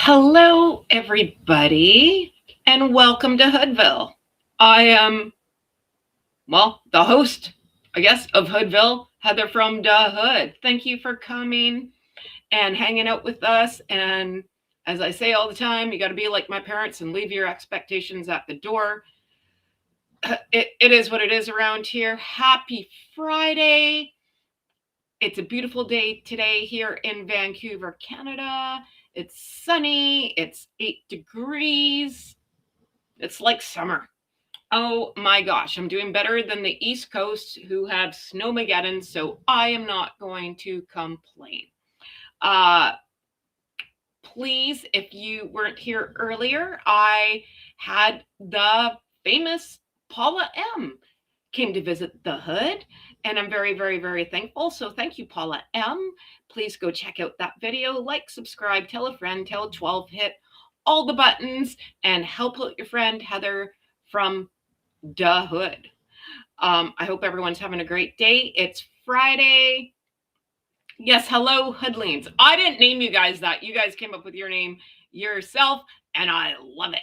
Hello, everybody, and welcome to Hoodville. I am, the host, I guess, of Hoodville, Heather from the Hood. Thank you for coming and hanging out with us. And as I say all the time, you got to be like my parents and leave your expectations at the door. It is what it is around here. Happy Friday. It's a beautiful day today here in Vancouver, Canada. It's sunny. It's 8 degrees. It's like summer. Oh my gosh, I'm doing better than the East Coast who have snowmageddon, so I am not going to complain. Please, if you weren't here earlier, I had the famous Paula M. came to visit the Hood, and I'm very, very, very thankful. So thank you, Paula M. Please go check out that video, like, subscribe, tell a friend, tell 12, hit all the buttons, and help out your friend Heather from the Hood. I hope everyone's having a great day. It's Friday. Yes, hello, Hoodlings. I didn't name you guys that. You guys came up with your name yourself, and I love it.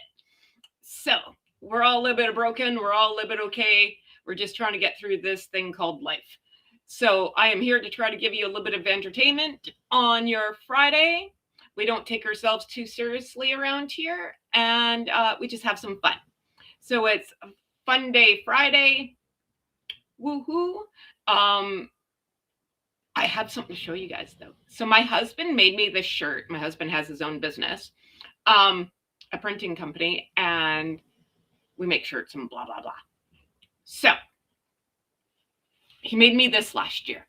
So we're all a little bit broken. We're all a little bit okay. We're just trying to get through this thing called life. So I am here to try to give you a little bit of entertainment on your Friday. We don't take ourselves too seriously around here, and we just have some fun. So it's a fun day Friday. Woohoo. I have something to show you guys, though. So my husband made me this shirt. My husband has his own business, a printing company, and we make shirts and blah, blah, blah. So he made me this last year,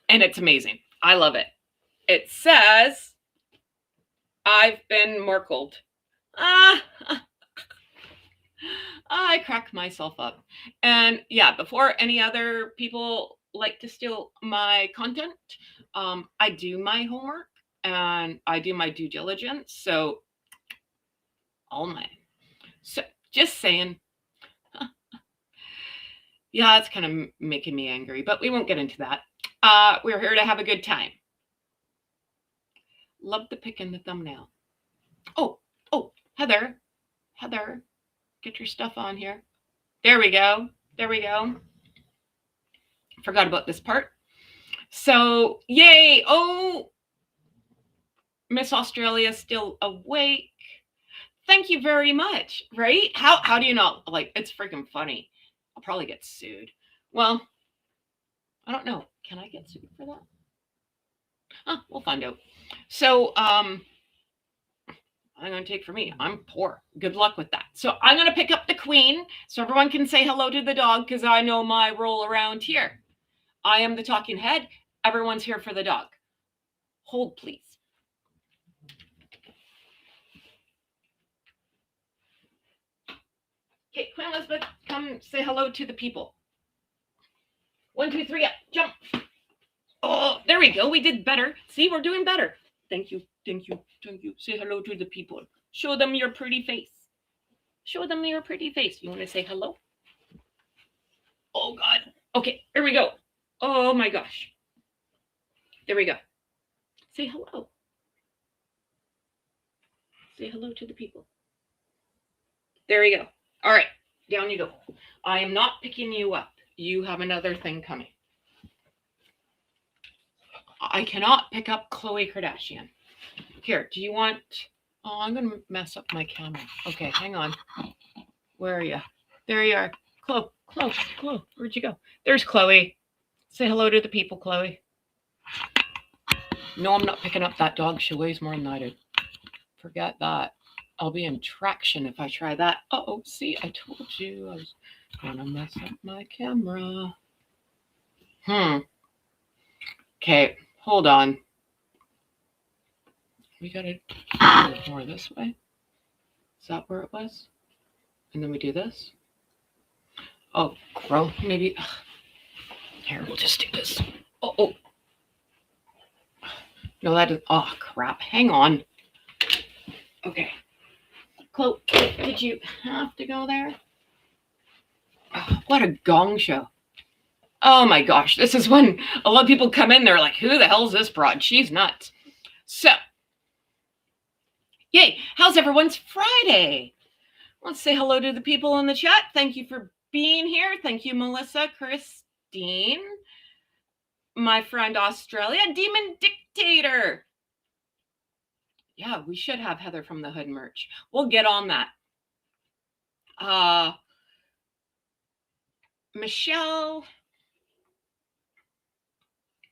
and it's amazing. I love it. It says, I've been Markled. I crack myself up. And yeah, before any other people like to steal my content, I do my homework and I do my due diligence. So just saying. Yeah, it's kind of making me angry, but we won't get into that. We're here to have a good time. Love the pic in the thumbnail. Oh, Heather, get your stuff on here. There we go. Forgot about this part. So, yay. Oh, Miss Australia still awake. Thank you very much, right? How do you know? Like, it's freaking funny. I'll probably get sued. Well, I don't know. Can I get sued for that? We'll find out. So, I'm going to take for me. I'm poor. Good luck with that. So I'm going to pick up the queen so everyone can say hello to the dog because I know my role around here. I am the talking head. Everyone's here for the dog. Hold, please. Okay, Queen Elizabeth, come say hello to the people. 1, 2, 3, up, jump. Oh, there we go. We did better. See, we're doing better. Thank you. Say hello to the people. Show them your pretty face. You want to say hello? Oh, God. Okay, here we go. Oh, my gosh. There we go. Say hello. Say hello to the people. There we go. All right, down you go. I am not picking you up. You have another thing coming. I cannot pick up Khloe Kardashian. Here, do you want... Oh, I'm going to mess up my camera. Okay, hang on. Where are you? There you are. Khloe, where'd you go? There's Khloe. Say hello to the people, Khloe. No, I'm not picking up that dog. She weighs more than I do. Forget that. I'll be in traction if I try that. Uh-oh, see, I told you I was going to mess up my camera. Okay, hold on. We got to do more this way. Is that where it was? And then we do this. Oh, grow, maybe. Here, we'll just do this. Oh. No, that is, oh, crap. Hang on. Okay. Khloe, did you have to go there? Oh, what a gong show. Oh my gosh. This is when a lot of people come in, they're like, who the hell is this broad? She's nuts. So Yay. How's everyone's Friday? Let's say hello to the people in the chat. Thank you for being here. Thank you, Melissa, Christine, my friend Australia, Demon Dictator. Yeah, we should have Heather from the Hood merch. We'll get on that. Michelle.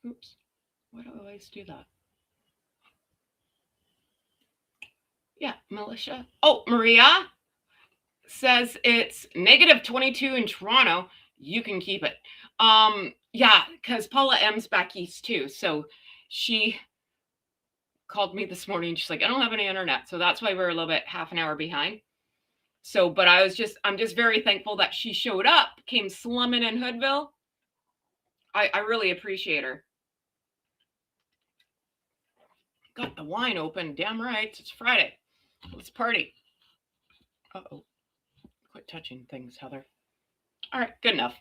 Oops. Why do I always do that? Yeah, Militia. Oh, Maria says it's negative 22 in Toronto. You can keep it. Yeah, because Paula M's back east too. So she called me this morning. She's like, I don't have any internet. So that's why we're a little bit half an hour behind. So, but I'm just very thankful that she showed up, came slumming in Hoodville. I really appreciate her. Got the wine open. Damn right. It's Friday. Let's party. Uh-oh. Quit touching things, Heather. All right, good enough.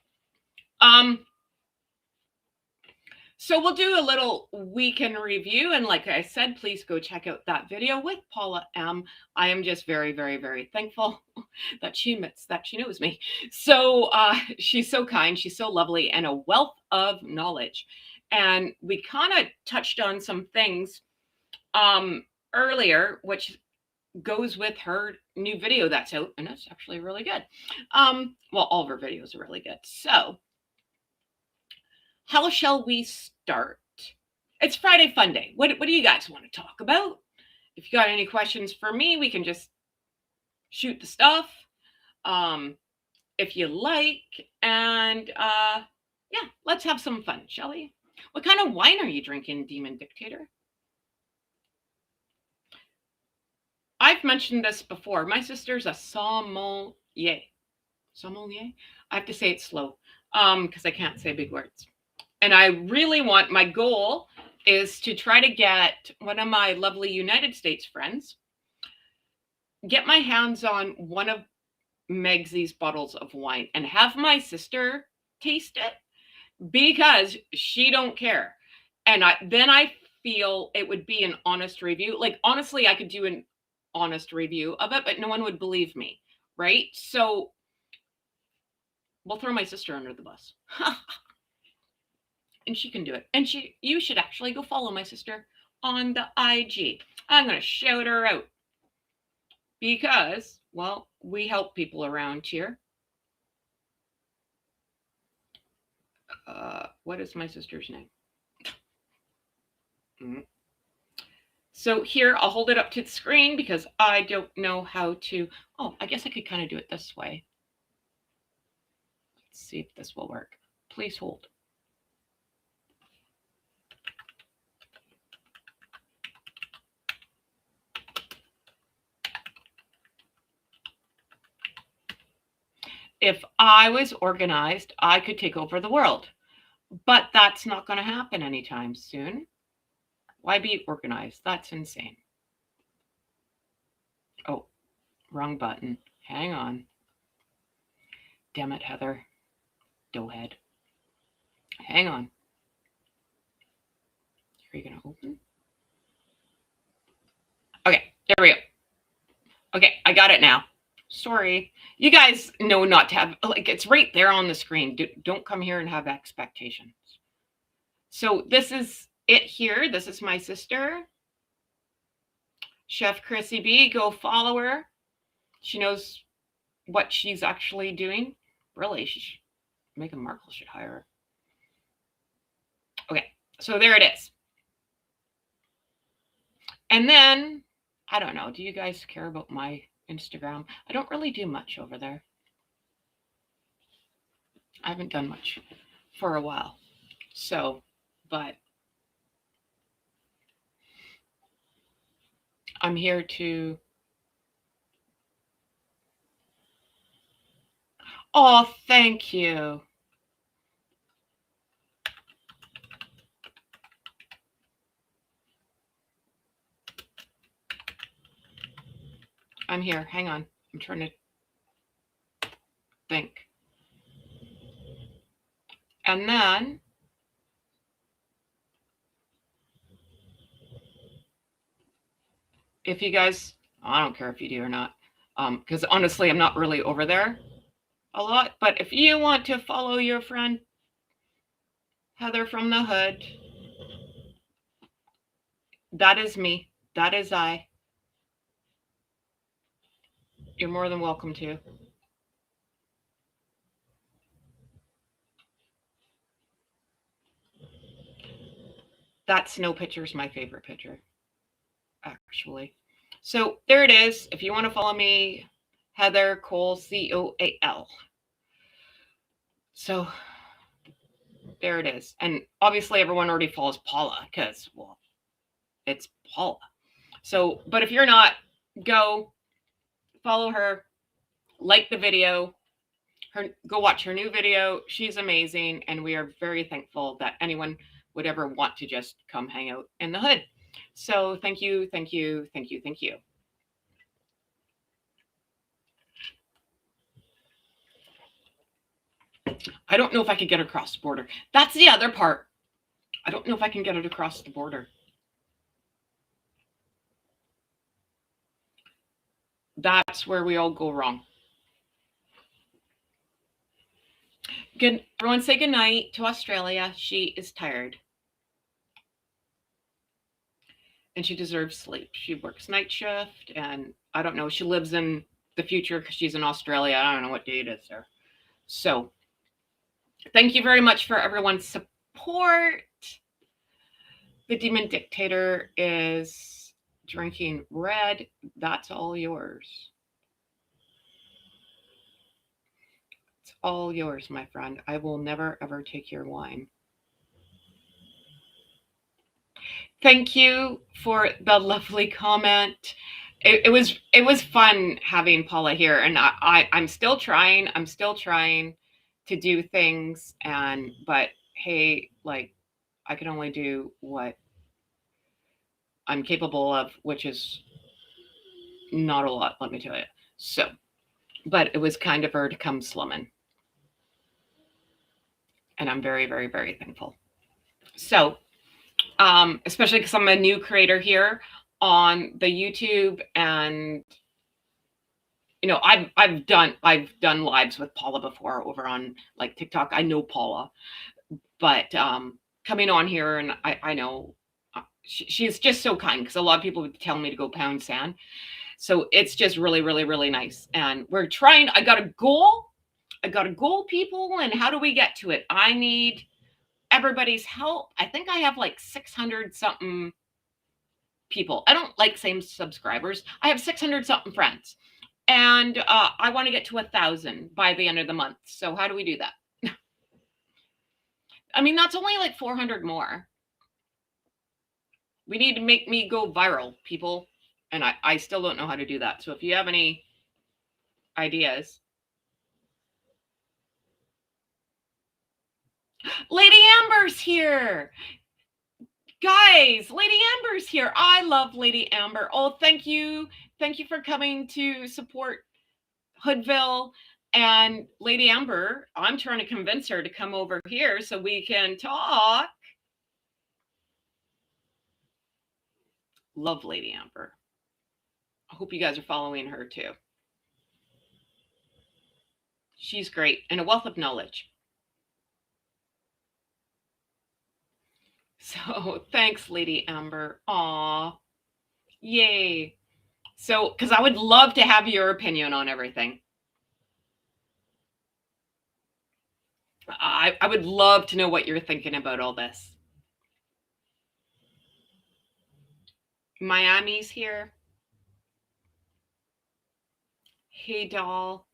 So we'll do a little weekend review. And like I said, please go check out that video with Paula M. I am just very, very, very thankful that she admits that she knows me. So she's so kind. She's so lovely and a wealth of knowledge. And we kind of touched on some things earlier, which goes with her new video that's out. And it's actually really good. Well, all of her videos are really good. So how shall we start? It's Friday Fun Day. What do you guys want to talk about? If you got any questions for me, we can just shoot the stuff if you like. And yeah, let's have some fun, shall we? What kind of wine are you drinking, Demon Dictator? I've mentioned this before. My sister's a sommelier. Sommelier? I have to say it slow because I can't say big words. And I really want, my goal is to try to get one of my lovely United States friends, get my hands on one of Megsy's bottles of wine and have my sister taste it because she don't care. And then I feel it would be an honest review. Like, honestly, I could do an honest review of it, but no one would believe me, right? So we'll throw my sister under the bus. And she can do it. And you should actually go follow my sister on the IG. I'm going to shout her out because, well, we help people around here. What is my sister's name? So here, I'll hold it up to the screen because I don't know how to. Oh, I guess I could kind of do it this way. Let's see if this will work. Please hold. If I was organized, I could take over the world. But that's not going to happen anytime soon. Why be organized? That's insane. Oh, wrong button. Hang on. Damn it, Heather. Doughhead. Hang on. Are you going to open? Okay, there we go. Okay, I got it now. Sorry. You guys know not to have, like, it's right there on the screen. Don't come here and have expectations. So this is it here. This is my sister, Chef Chrissy B. Go follow her. She knows what she's actually doing. Really, Meghan Markle should hire her. Okay, so there it is. And then, I don't know, do you guys care about my Instagram? I don't really do much over there. I haven't done much for a while. So, but I'm here to. Oh, thank you. I'm here. Hang on. I'm trying to think. And then if you guys I don't care if you do or not. Because honestly, I'm not really over there a lot. But if you want to follow your friend Heather from the Hood, that is me. That is I. You're more than welcome to. That snow picture is my favorite picture, actually. So there it is. If you want to follow me, Heather Cole, Coal. So there it is. And obviously, everyone already follows Paula because, well, it's Paula. So, but if you're not, go follow her, like the video, go watch her new video. She's amazing, and we are very thankful that anyone would ever want to just come hang out in the Hood. So thank you, thank you, thank you, thank you. I don't know if I could get across the border. That's the other part. I don't know if I can get it across the border. That's where we all go wrong. Good. Everyone say good night to Australia. She is tired. And she deserves sleep. She works night shift, and I don't know. She lives in the future because she's in Australia. I don't know what day it is there. So thank you very much for everyone's support. The Demon Dictator is drinking red. That's all yours. It's all yours, my friend. I will never, ever take your wine. Thank you for the lovely comment. It was fun having Paula here, and I'm still trying. I'm still trying to do things, but hey, like, I can only do what I'm capable of, which is not a lot, let me tell you. So, but it was kind of her to come slumming, and I'm very, very, very thankful. So, especially because I'm a new creator here on the YouTube, and you know, I've done lives with Paula before over on like TikTok. I know Paula, but coming on here, and I know she's just so kind, because a lot of people would tell me to go pound sand. So it's just really, really, really nice. And we're trying. I got a goal, people. And how do we get to it? I need everybody's help. I think I have like 600 something people. I don't like saying subscribers. I have 600 something friends. And I want to get to 1,000 by the end of the month. So how do we do that? I mean, that's only like 400 more. We need to make me go viral, people. And I still don't know how to do that. So if you have any ideas. Lady Amber's here. Guys, Lady Amber's here. I love Lady Amber. Oh, thank you. Thank you for coming to support Hoodville. And Lady Amber, I'm trying to convince her to come over here so we can talk. Love Lady Amber. I hope you guys are following her too. She's great and a wealth of knowledge. So thanks, Lady Amber. Aw, yay. So, because I would love to have your opinion on everything. I would love to know what you're thinking about all this. Miami's here. Hey, doll.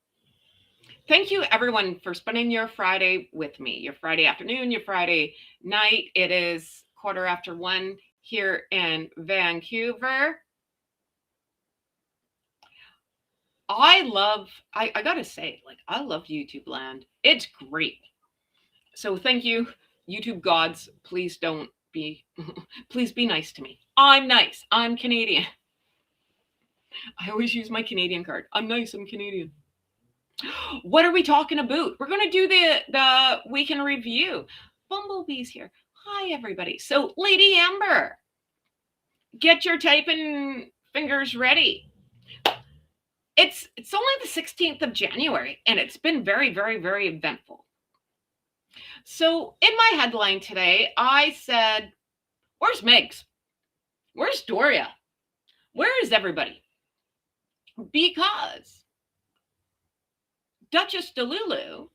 Thank you, everyone, for spending your Friday with me. Your Friday afternoon, your Friday night. It is 1:15 here in Vancouver. I gotta say, like, I love YouTube land. It's great. So thank you, YouTube gods. Please don't be, please be nice to me. I'm nice. I'm Canadian. I always use my Canadian card. I'm nice. I'm Canadian. What are we talking about? We're going to do the weekend review. Bumblebee's here. Hi, everybody. So, Lady Amber, get your typing fingers ready. It's only the 16th of January, and it's been very, very, very eventful. So in my headline today, I said, where's Megs? Where's Doria? Where is everybody? Because Duchess Delulu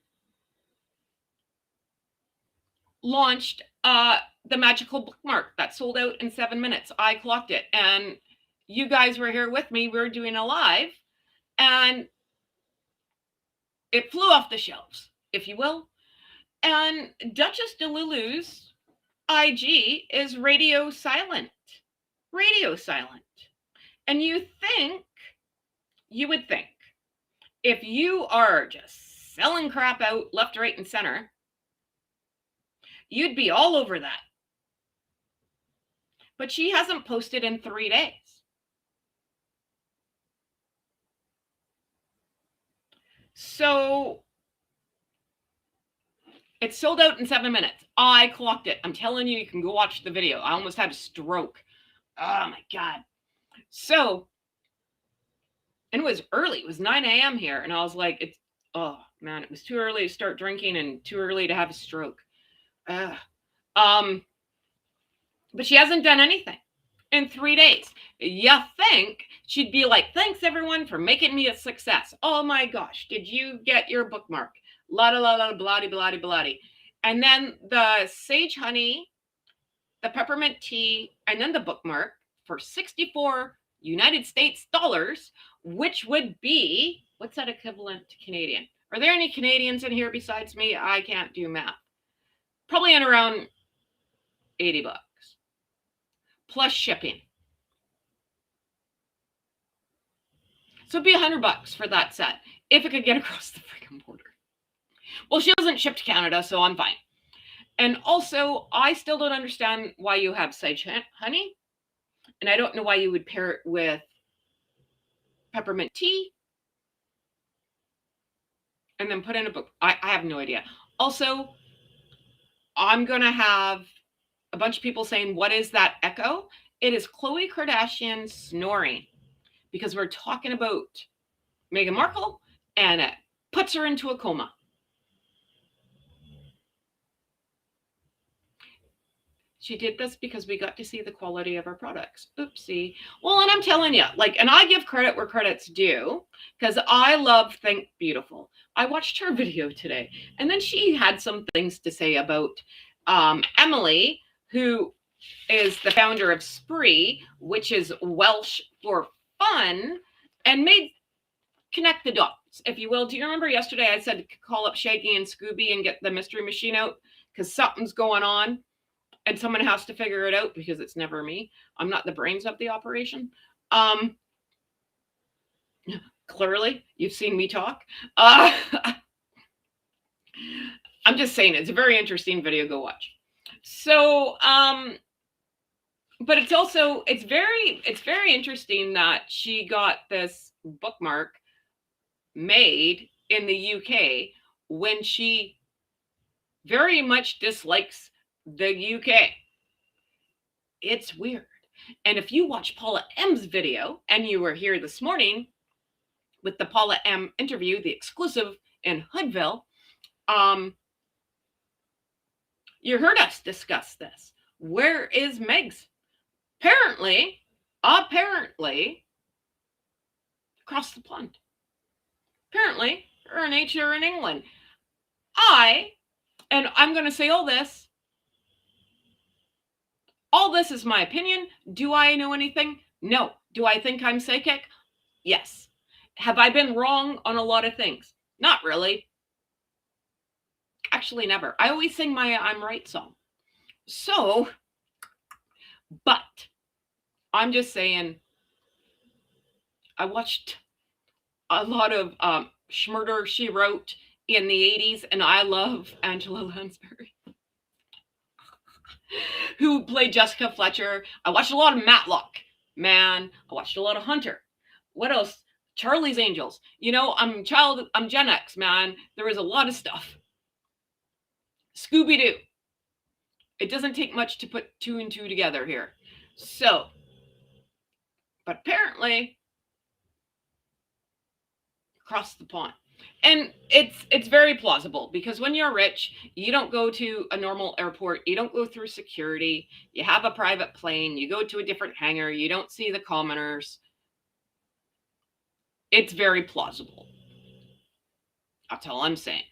launched the magical bookmark that sold out in 7 minutes. I clocked it, and you guys were here with me. We were doing a live, and it flew off the shelves, if you will. And Duchess Delulu's IG is radio silent. Radio silent. And you would think, if you are just selling crap out left, right, and center, you'd be all over that. But she hasn't posted in 3 days. So it sold out in 7 minutes. I clocked it. I'm telling you, you can go watch the video. I almost had a stroke. Oh my God. So, and it was early. It was 9 a.m. here. And I was like, oh man, it was too early to start drinking and too early to have a stroke. But she hasn't done anything in 3 days. You think she'd be like, thanks everyone for making me a success. Oh my gosh, did you get your bookmark? La la la la, bloody, bloody, bloody. And then the sage honey, the peppermint tea, and then the bookmark for 64 United States dollars, which would be, what's that equivalent to Canadian? Are there any Canadians in here besides me? I can't do math. Probably in around 80 bucks plus shipping. So it'd be 100 bucks for that set if it could get across the freaking border. Well, she doesn't ship to Canada, so I'm fine. And also, I still don't understand why you have sage honey. And I don't know why you would pair it with peppermint tea and then put in a book. I have no idea. Also, I'm going to have a bunch of people saying, what is that echo? It is Khloe Kardashian snoring, because we're talking about Meghan Markle, and it puts her into a coma. She did this because we got to see the quality of our products. Oopsie. Well, and I'm telling you, and I give credit where credit's due, because I love Think Beautiful. I watched her video today, and then she had some things to say about Emily, who is the founder of Spree, which is Welsh for fun, and made connect the dots, if you will. Do you remember yesterday I said call up Shaggy and Scooby and get the mystery machine out because something's going on? And someone has to figure it out because it's never me. I'm not the brains of the operation. Clearly, you've seen me talk. I'm just saying, it's a very interesting video. Go watch. So, but it's very interesting that she got this bookmark made in the UK when she very much dislikes the UK. It's weird. And if you watch Paula M's video, and you were here this morning with the Paula M interview, the exclusive in Hoodville, you heard us discuss this. Where is Megs? Apparently, across the pond. Apparently, her and H are in England. And I'm going to say all this is my opinion. Do I know anything? No. Do I think I'm psychic? Yes. Have I been wrong on a lot of things? Not really. Actually, never. I always sing my I'm right song. So, but I'm just saying, I watched a lot of Murder, She Wrote in the 80s, and I love Angela Lansbury, who played Jessica Fletcher. I watched a lot of Matlock, man. I watched a lot of Hunter. What else? Charlie's Angels. I'm Gen X, man. There was a lot of stuff. Scooby-Doo. It doesn't take much to put 2 and 2 together here. So, but apparently, across the pond. And it's very plausible, because when you're rich, you don't go to a normal airport, you don't go through security, you have a private plane, you go to a different hangar, you don't see the commoners. It's very plausible. That's all I'm saying.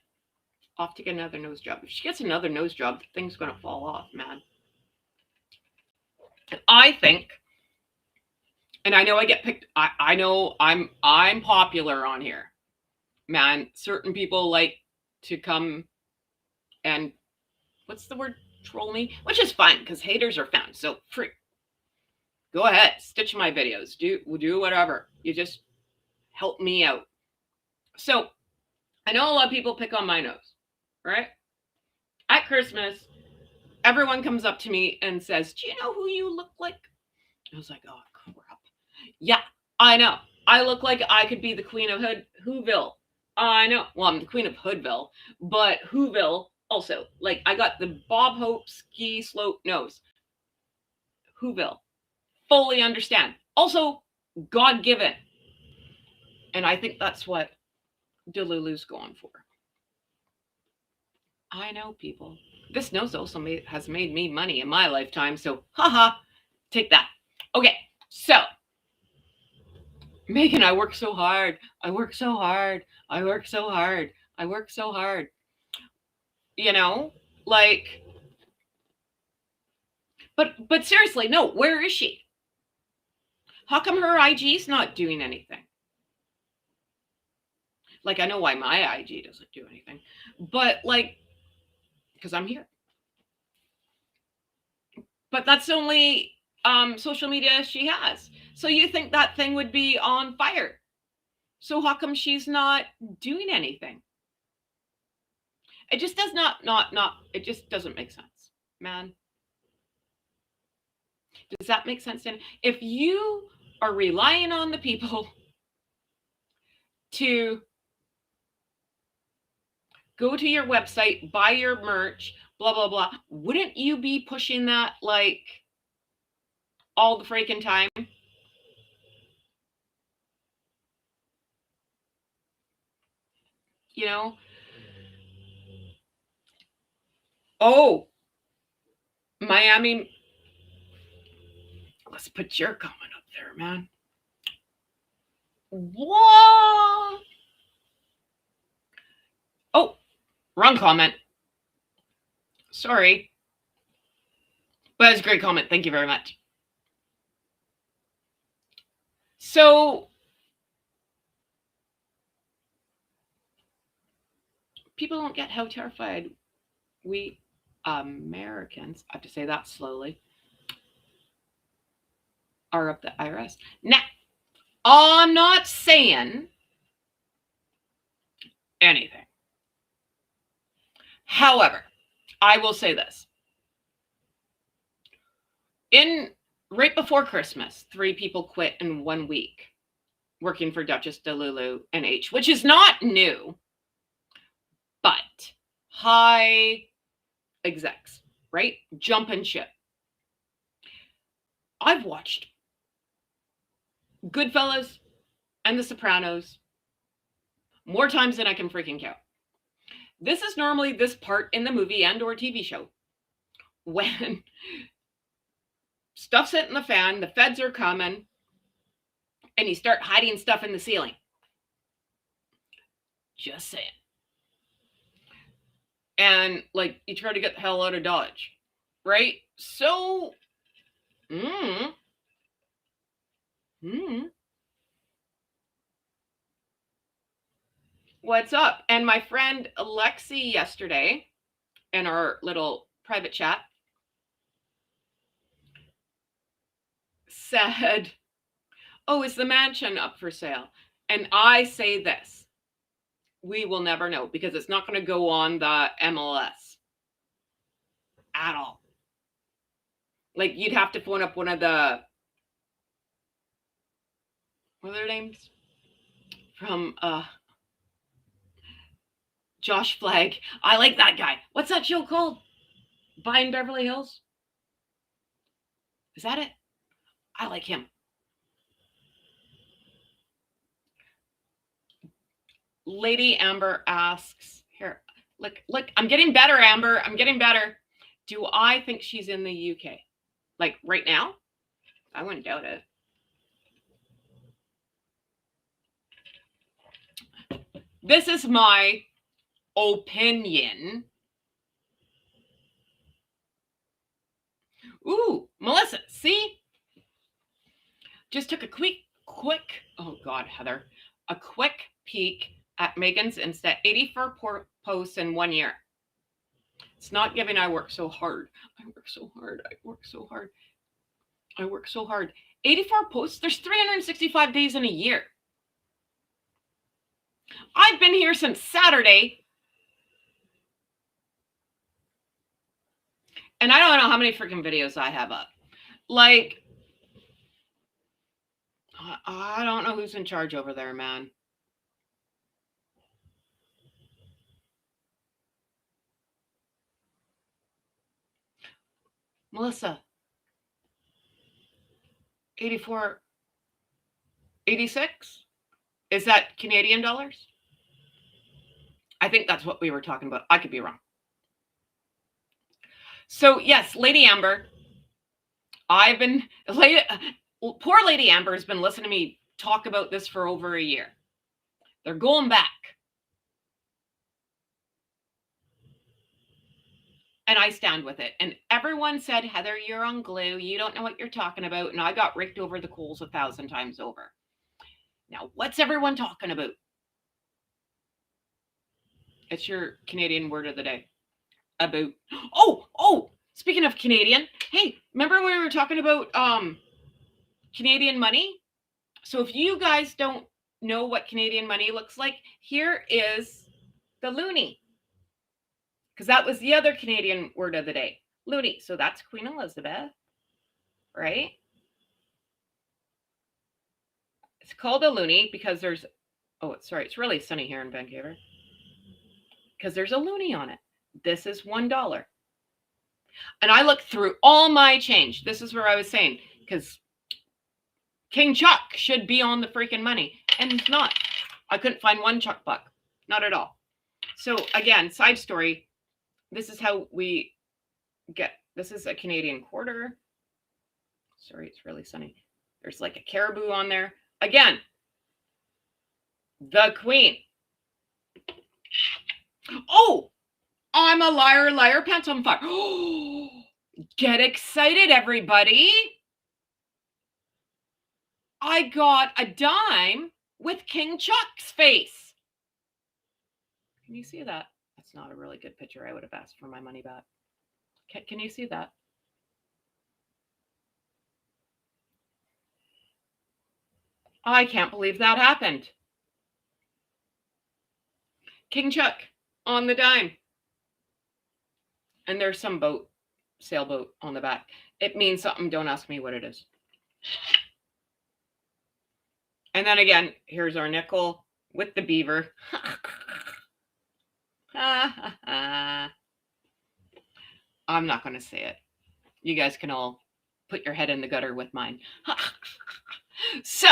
Off to get another nose job. If she gets another nose job, the thing's going to fall off, man. I think, and I know I get picked, I know I'm popular on here. Man, certain people like to come and, what's the word, troll me, which is fine, because haters are found, so free. Go ahead, stitch my videos, do whatever. You just help me out. So I know a lot of people pick on my nose, right? At Christmas, everyone comes up to me and says, do you know who you look like? I was like, oh crap. Yeah, I know. I look like I could be the queen of Whoville. I know. Well, I'm the queen of Hoodville, but Whoville also. Like, I got the Bob Hope ski slope nose. Whoville. Fully understand. Also, God-given. And I think that's what Delulu's going for. I know, people. This nose also has made me money in my lifetime, so haha, take that. Okay, so Meghan, I work so hard. I work so hard. I work so hard. I work so hard. You know, like, but seriously, no, where is she? How come her IG's not doing anything? Like, I know why my IG doesn't do anything, but like, because I'm here. But that's the only social media she has. So you think that thing would be on fire. So how come she's not doing anything? It just does not, it just doesn't make sense, man. Does that make sense? And if you are relying on the people to go to your website, buy your merch, blah, blah, blah, wouldn't you be pushing that like all the freaking time? You know? Oh, Miami. Let's put your comment up there, man. What? Oh, wrong comment. Sorry. But it's a great comment. Thank you very much. So, people don't get how terrified we Americans, I have to say that slowly, are of the IRS. Now, I'm not saying anything. However, I will say this. Right before Christmas, 3 people quit in 1 week working for Duchess Delulu and H, which is not new, but high execs, right? Jumping ship. I've watched Goodfellas and The Sopranos more times than I can freaking count. This is normally this part in the movie and or TV show when stuff's hitting the fan, the feds are coming, and you start hiding stuff in the ceiling. Just saying. And like, you try to get the hell out of Dodge, right? So, what's up? And my friend Alexi yesterday in our little private chat said, oh, is the mansion up for sale? And I say this, we will never know, because it's not going to go on the MLS at all. Like, you'd have to phone up one of the, what are their names? From Josh Flagg. I like that guy. What's that show called? Buying Beverly Hills? Is that it? I like him. Lady Amber asks, here, look, I'm getting better, Amber. I'm getting better. Do I think she's in the UK? Like right now? I wouldn't doubt it. This is my opinion. Ooh, Melissa, see? Just took a quick, oh God, Heather, a quick peek at Meghan's Insta, 84 posts in 1 year. It's not giving. I work so hard. I work so hard. I work so hard. I work so hard. 84 posts. There's 365 days in a year. I've been here since Saturday. And I don't know how many freaking videos I have up. Like, I don't know who's in charge over there, man. Melissa, 84, 86? Is that Canadian dollars? I think that's what we were talking about. I could be wrong. So yes, Lady Amber, poor Lady Amber has been listening to me talk about this for over a year. They're going back. And I stand with it. And everyone said, Heather, you're on glue. You don't know what you're talking about. And I got raked over the coals 1,000 times over. Now, what's everyone talking about? It's your Canadian word of the day. About. Oh, speaking of Canadian. Hey, remember when we were talking about Canadian money? So if you guys don't know what Canadian money looks like, here is the loonie. Because that was the other Canadian word of the day. Loonie. So that's Queen Elizabeth, right? It's called a loonie because there's, it's really sunny here in Vancouver. Because there's a loonie on it. This is $1. And I looked through all my change. This is where I was saying, because King Chuck should be on the freaking money. And it's not. I couldn't find one Chuck buck. Not at all. So again, side story. This is how we get, this is a Canadian quarter. Sorry, it's really sunny. There's like a caribou on there. Again, the Queen. Oh, I'm a liar, liar, pants on fire. Oh, get excited, everybody. I got a dime with King Chuck's face. Can you see that? That's not a really good picture. I would have asked for my money back. Can you see that? I can't believe that happened. King Chuck on the dime. And there's some sailboat on the back. It means something. Don't ask me what it is. And then again, here's our nickel with the beaver. I'm not going to say it. You guys can all put your head in the gutter with mine. So,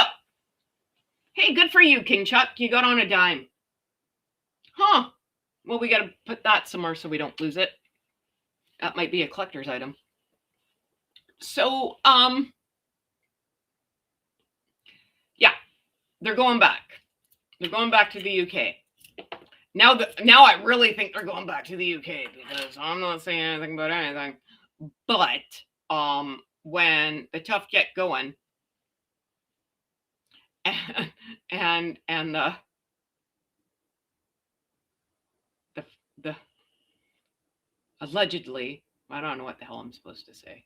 hey, good for you, King Chuck. You got on a dime. Huh. Well, we got to put that somewhere so we don't lose it. That might be a collector's item. So, yeah, they're going back. They're going back to the UK. Now I really think they're going back to the UK because I'm not saying anything about anything. But when the tough get going, and the allegedly, I don't know what the hell I'm supposed to say.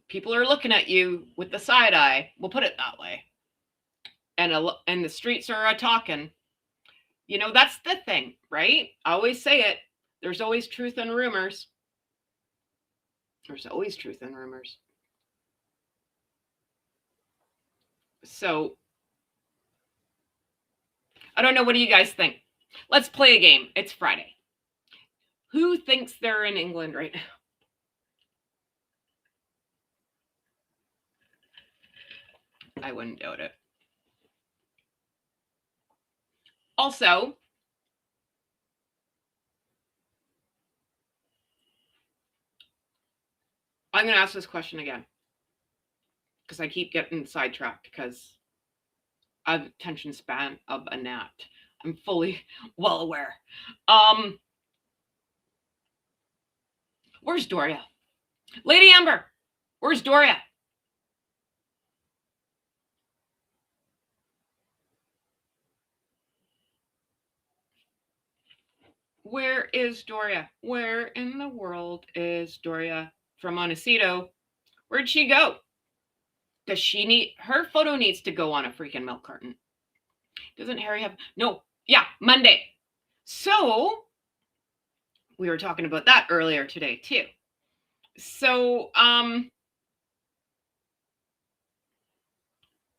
People are looking at you with the side eye. We'll put it that way. And the streets are talking. You know, that's the thing, right? I always say it. There's always truth in rumors. There's always truth in rumors. So, I don't know. What do you guys think? Let's play a game. It's Friday. Who thinks they're in England right now? I wouldn't doubt it. Also, I'm going to ask this question again because I keep getting sidetracked because I have attention span of a gnat. I'm fully well aware. Where's Doria? Lady Amber, where's Doria? Where is Doria? Where in the world is Doria from Montecito? Where'd she go? Does she need her photo needs to go on a freaking milk carton? Doesn't Harry have no? Yeah, Monday. So we were talking about that earlier today too. So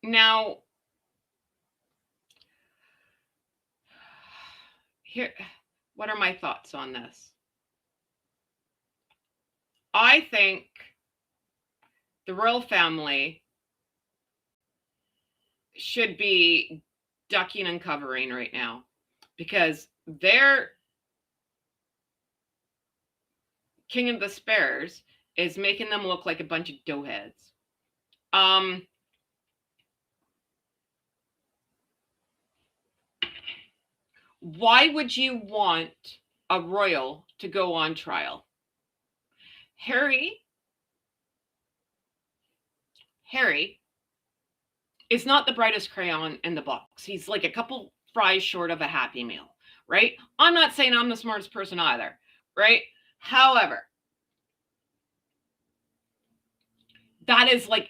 now here, what are my thoughts on this? I think the royal family should be ducking and covering right now because their King of the Spares is making them look like a bunch of doughheads. Why would you want a royal to go on trial? Harry is not the brightest crayon in the box. He's like a couple fries short of a Happy Meal, right? I'm not saying I'm the smartest person either, right? However, that is like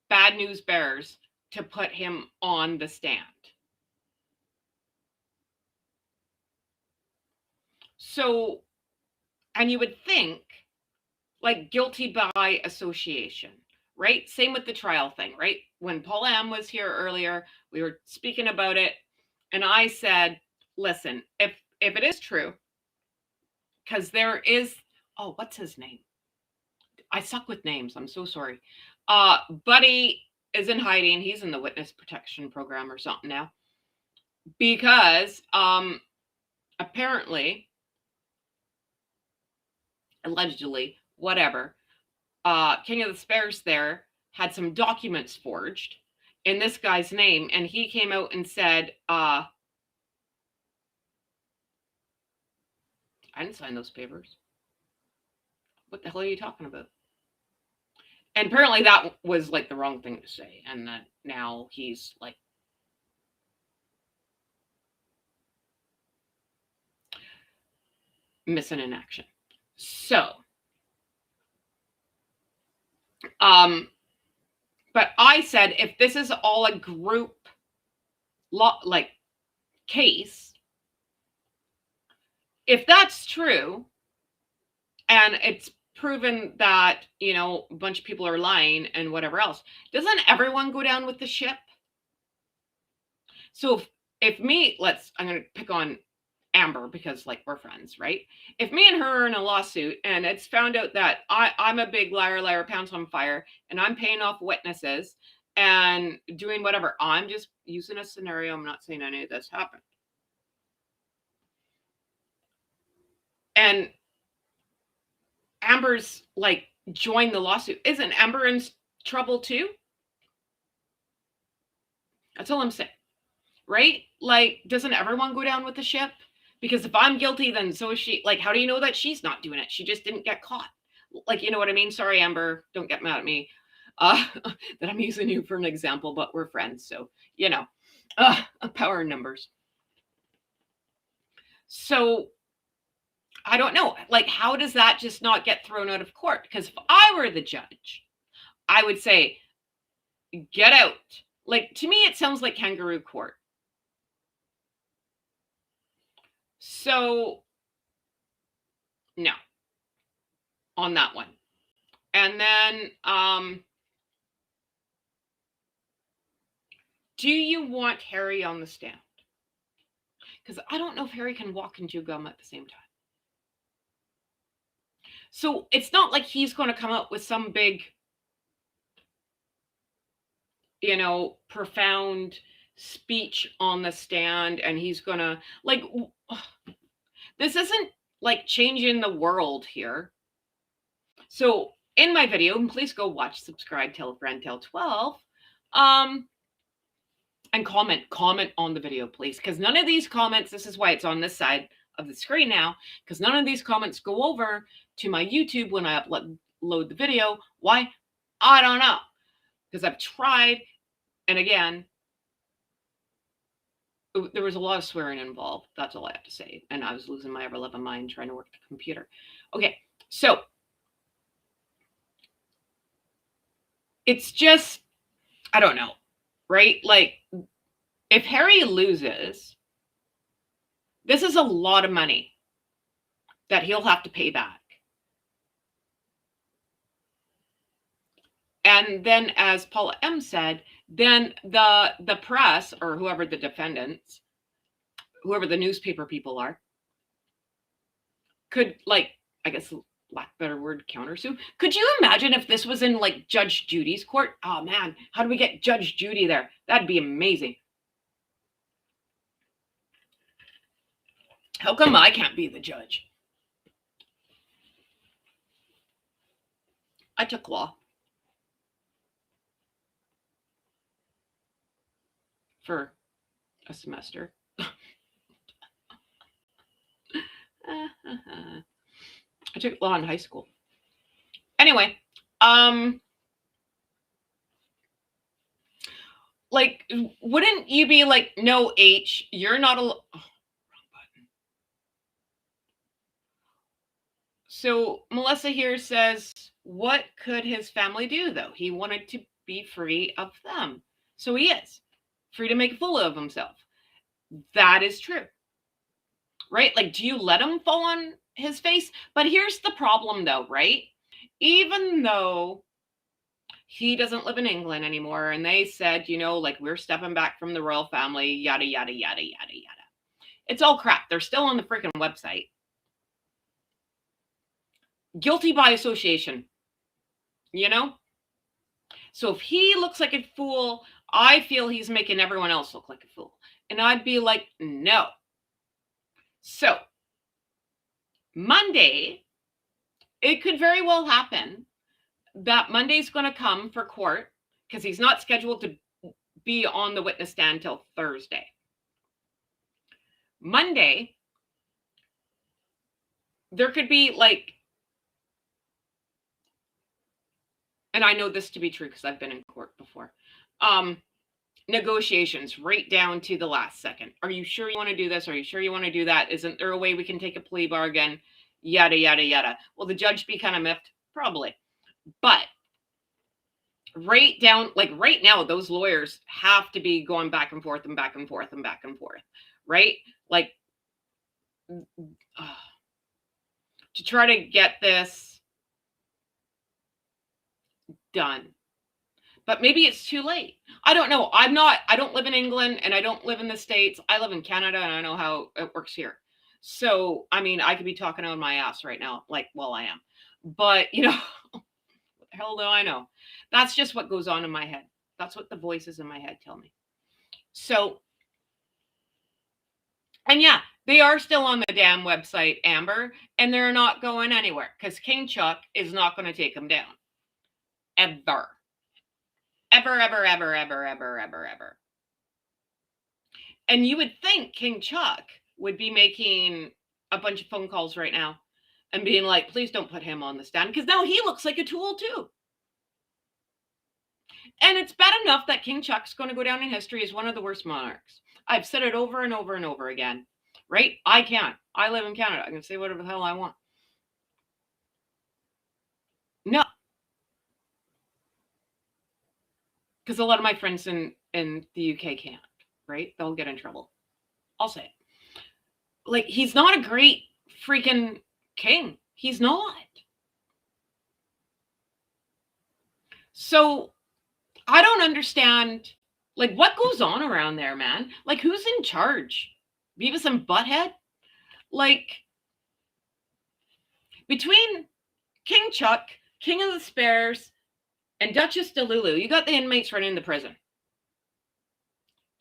bad news bears to put him on the stand. So, and you would think like guilty by association, right? Same with the trial thing, right? When Paula M was here earlier, we were speaking about it, and I said, listen, if it is true, because there is, oh, what's his name? I suck with names. I'm so sorry. Buddy is in hiding. He's in the witness protection program or something now. Because apparently, allegedly, whatever, King of the Spares there had some documents forged in this guy's name, and he came out and said, I didn't sign those papers. What the hell are you talking about? And apparently that was like the wrong thing to say, and that now he's like missing in action. So, but I said if this is all a group like case, if that's true, and it's proven that, you know, a bunch of people are lying and whatever else, doesn't everyone go down with the ship? So if me, I'm going to pick on Amber because like we're friends, right? If me and her are in a lawsuit and it's found out that I'm a big liar, pants on fire, and I'm paying off witnesses and doing whatever, I'm just using a scenario. I'm not saying any of this happened. And Amber's like joined the lawsuit. Isn't Amber in trouble too? That's all I'm saying, right? Like, doesn't everyone go down with the ship? Because if I'm guilty, then so is she. Like, how do you know that she's not doing it? She just didn't get caught. Like, you know what I mean? Sorry, Amber, don't get mad at me that I'm using you for an example, but we're friends. So, you know, power in numbers. So I don't know. Like, how does that just not get thrown out of court? Because if I were the judge, I would say, get out. Like, to me, it sounds like kangaroo court. So, no, on that one. And then, do you want Harry on the stand? Because I don't know if Harry can walk and chew gum at the same time. So it's not like he's going to come up with some big, you know, profound speech on the stand, and he's gonna, like, this isn't like changing the world here. So in my video, and please go watch, subscribe, tell a friend, tell 12, and comment on the video, please, because none of these comments, this is why it's on this side of the screen now, because none of these comments go over to my YouTube when I upload the video. Why? I don't know, because I've tried, and again, there was a lot of swearing involved. That's all I have to say. And I was losing my ever-loving mind trying to work the computer. Okay, so it's just, I don't know, right? Like, if Harry loses, this is a lot of money that he'll have to pay back. And then, as Paula M. said, then the press, or whoever the defendants, whoever the newspaper people are, could, like, I guess, lack better word, countersue. Could you imagine if this was in, like, Judge Judy's court? Oh man, how do we get Judge Judy there? That'd be amazing. How come I can't be the judge? I took law for a semester. I took law in high school. Anyway, like, wouldn't you be like, no, H, you're not a... Oh, wrong button. So Melissa here says, what could his family do, though? He wanted to be free of them. So he is free to make a fool of himself. That is true. Right? Like, do you let him fall on his face? But here's the problem, though, right? Even though he doesn't live in England anymore, and they said, you know, like, we're stepping back from the royal family, yada, yada, yada, yada, yada. It's all crap. They're still on the freaking website. Guilty by association, you know? So if he looks like a fool, I feel he's making everyone else look like a fool. And I'd be like, no. So Monday, it could very well happen that Monday's going to come for court, because he's not scheduled to be on the witness stand till Thursday. Monday, there could be, like, and I know this to be true because I've been in court before, negotiations right down to the last second. Are you sure you want to do this? Are you sure you want to do that? Isn't there a way we can take a plea bargain? Yada, yada, yada. Will the judge be kind of miffed? Probably. But right down, like, right now, those lawyers have to be going back and forth and back and forth and back and forth, right? Like, to try to get this done. But maybe it's too late. I don't know. I don't live in England, and I don't live in the States. I live in Canada, and I know how it works here. So, I mean, I could be talking on my ass right now, like, well, I am. But, you know, what the hell do I know? That's just what goes on in my head. That's what the voices in my head tell me. So, and yeah, they are still on the damn website, Amber, and they're not going anywhere because King Chuck is not going to take them down. Ever. Ever, ever, ever, ever, ever, ever, ever. And you would think King Chuck would be making a bunch of phone calls right now and being like, please don't put him on the stand, because now he looks like a tool too. And it's bad enough that King Chuck's going to go down in history as one of the worst monarchs. I've said it over and over and over again, right? I can't. I live in Canada. I can say whatever the hell I want. No. Because a lot of my friends in the UK can't, right? They'll get in trouble. I'll say it. Like, he's not a great freaking king. He's not. So I don't understand, like, what goes on around there, man? Like, who's in charge? Beavis and Butthead? Like, between King Chuck, King of the Spares, and Duchess Delulu, you got the inmates running the prison.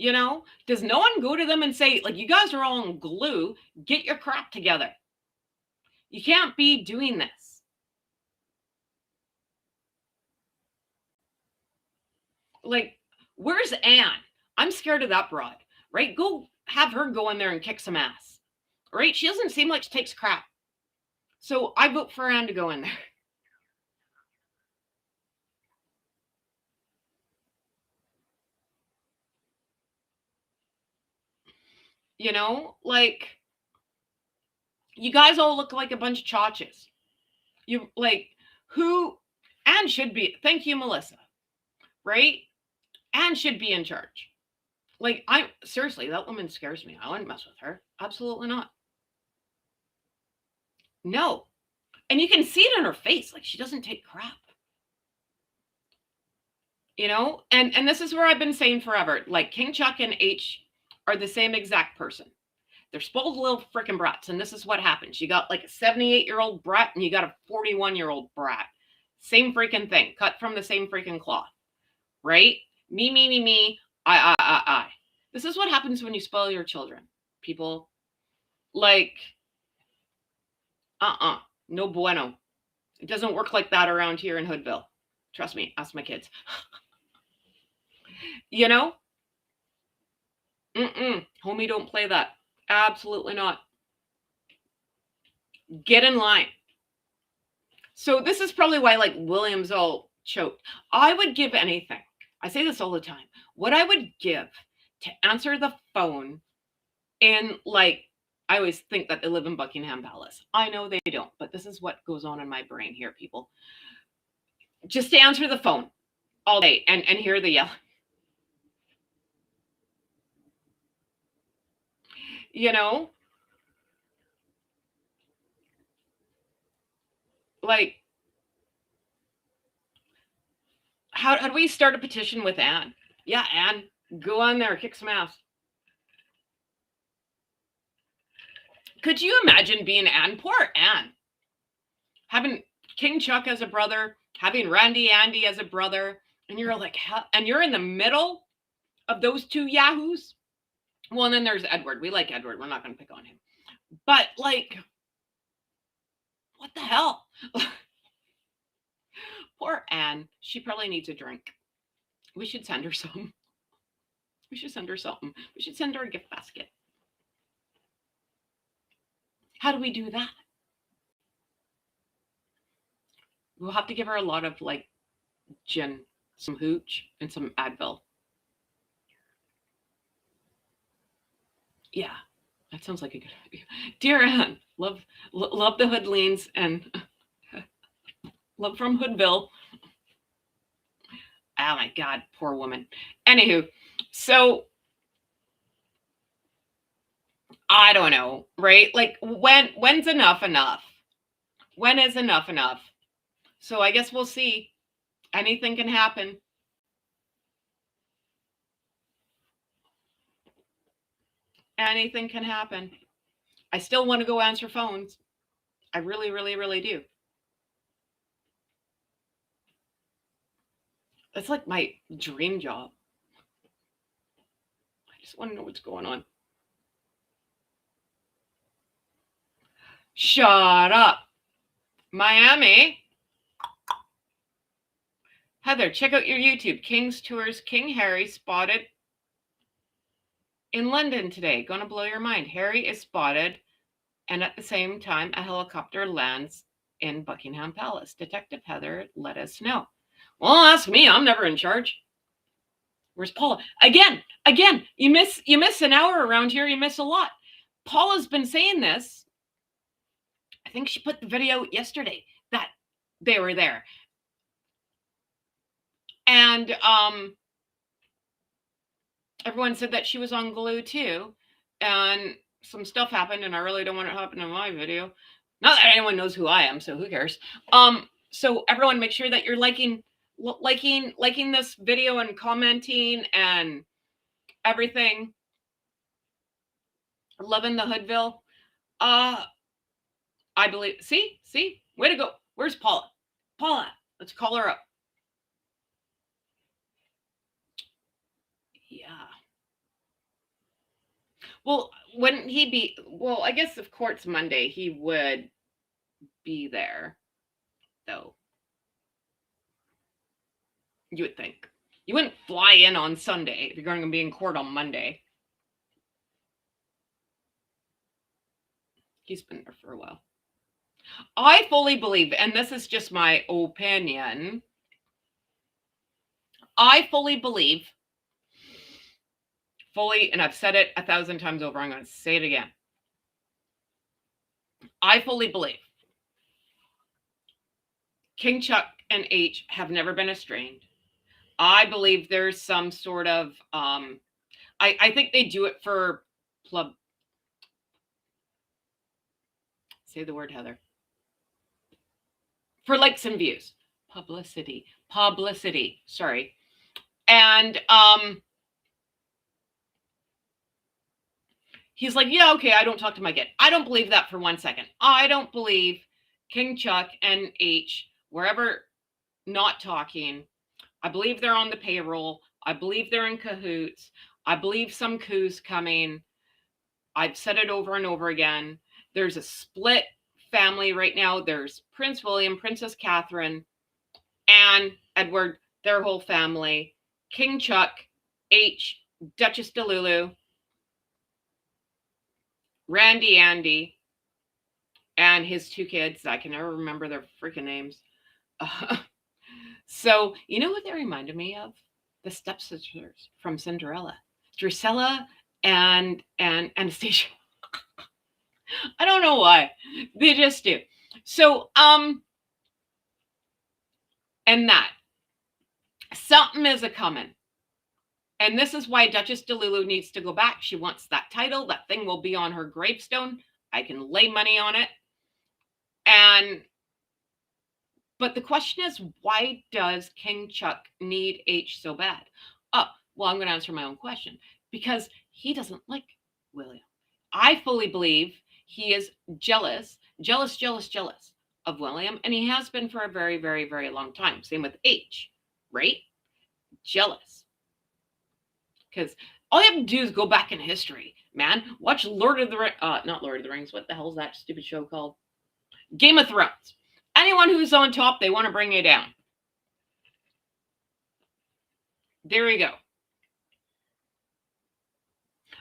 You know, does no one go to them and say, like, you guys are all on glue, get your crap together. You can't be doing this. Like, where's Anne? I'm scared of that broad, right? Go have her go in there and kick some ass, right? She doesn't seem like she takes crap. So I vote for Anne to go in there. You know, like, you guys all look like a bunch of chotches. You like, who? Anne should be. Thank you, Melissa. Right? Anne should be in charge. Like, I seriously, that woman scares me. I wouldn't mess with her. Absolutely not. No. And you can see it in her face. Like, she doesn't take crap. You know? And this is where I've been saying forever. Like, King Chuck and H are the same exact person. They're spoiled little freaking brats. And this is what happens. You got like a 78-year-old brat and you got a 41-year-old brat. Same freaking thing. Cut from the same freaking cloth. Right? Me. I. This is what happens when you spoil your children, people. Like, no bueno. It doesn't work like that around here in Hoodville. Trust me, ask my kids. You know? Homie, don't play that. Absolutely not. Get in line. So this is probably why, like, William's all choked. I would give anything. I say this all the time. What I would give to answer the phone in, like, I always think that they live in Buckingham Palace. I know they don't, but this is what goes on in my brain here, people. Just to answer the phone all day and hear the yelling. You know? Like, how do we start a petition with Anne? Yeah, Anne, go on there, kick some ass. Could you imagine being Anne? Poor Anne. Having King Chuck as a brother, having Randy Andy as a brother, and you're like, and you're in the middle of those two yahoos. Well, and then there's Edward. We like Edward. We're not going to pick on him. But, like, what the hell? Poor Anne. She probably needs a drink. We should send her some. We should send her something. We should send her a gift basket. How do we do that? We'll have to give her a lot of, like, gin, some hooch, and some Advil. Yeah, that sounds like a good idea. Dear Anne, love the Hoodleans and love from Hoodville. Oh my God, poor woman. Anywho, so I don't know, right? Like, when's enough enough? When is enough enough? So I guess we'll see. Anything can happen. Anything can happen. I still want to go answer phones. I really, really, really do. It's like my dream job. I just want to know what's going on. Shut up. Miami. Heather, check out your YouTube. King's Tours. King Harry spotted in London today. Gonna blow your mind. Harry is spotted, and at the same time, a helicopter lands in Buckingham Palace. Detective Heather, let us know. Well, ask me. I'm never in charge. Where's Paula? Again, you miss an hour around here. You miss a lot. Paula's been saying this. I think she put the video yesterday that they were there. And everyone said that she was on glue too. And some stuff happened, and I really don't want it to happen in my video. Not that anyone knows who I am, so who cares? So everyone, make sure that you're liking this video and commenting and everything. Loving the Hoodville. I believe. See, way to go. Where's Paula? Paula, let's call her up. Yeah. Well, wouldn't he be? Well, I guess if court's Monday, he would be there, though. You would think. You wouldn't fly in on Sunday if you're going to be in court on Monday. He's been there for a while. I fully believe, and this is just my opinion, I fully believe, and I've said it 1,000 times over, I'm going to say it again. I fully believe King Chuck and H have never been estranged. I believe there's some sort of, I think they do it for say the word, Heather. For likes and views. Publicity. Sorry. And he's like, yeah, okay, I don't talk to my kid. I don't believe that for 1 second. I don't believe King Chuck and H were ever not talking. I believe they're on the payroll. I believe they're in cahoots. I believe some coup's coming. I've said it over and over again. There's a split family right now. There's Prince William, Princess Catherine, and Edward, their whole family. King Chuck, H, Duchess Delulu, Randy Andy, and his 2 kids. I can never remember their freaking names. So, you know what they reminded me of? The stepsisters from Cinderella. Drusilla and Anastasia. I don't know why. They just do. So, and that. Something is a-coming. And this is why Duchess Delulu needs to go back. She wants that title. That thing will be on her gravestone. I can lay money on it. But the question is, why does King Chuck need H so bad? Oh, well, I'm going to answer my own question. Because he doesn't like William. I fully believe he is jealous of William. And he has been for a very, very, very long time. Same with H, right? Jealous. Because all you have to do is go back in history, man. Watch Lord of the Rings. Not Lord of the Rings. What the hell is that stupid show called? Game of Thrones. Anyone who's on top, they want to bring you down. There we go.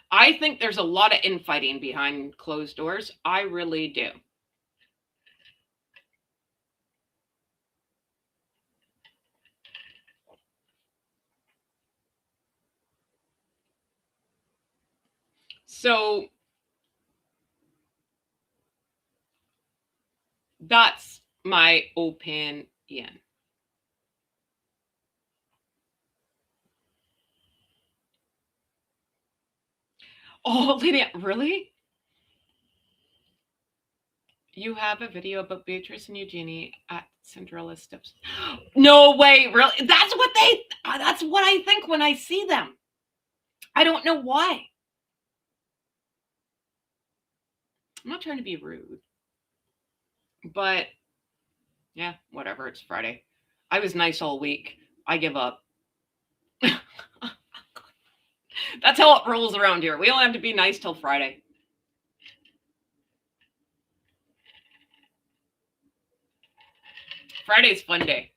I think there's a lot of infighting behind closed doors. I really do. So that's my opinion. Oh, Lydia, really? You have a video about Beatrice and Eugenie at Cinderella Steps. No way, really? That's what I think when I see them. I don't know why. I'm not trying to be rude. But yeah, whatever. It's Friday. I was nice all week. I give up. That's how it rolls around here. We only have to be nice till Friday. Friday's fun day.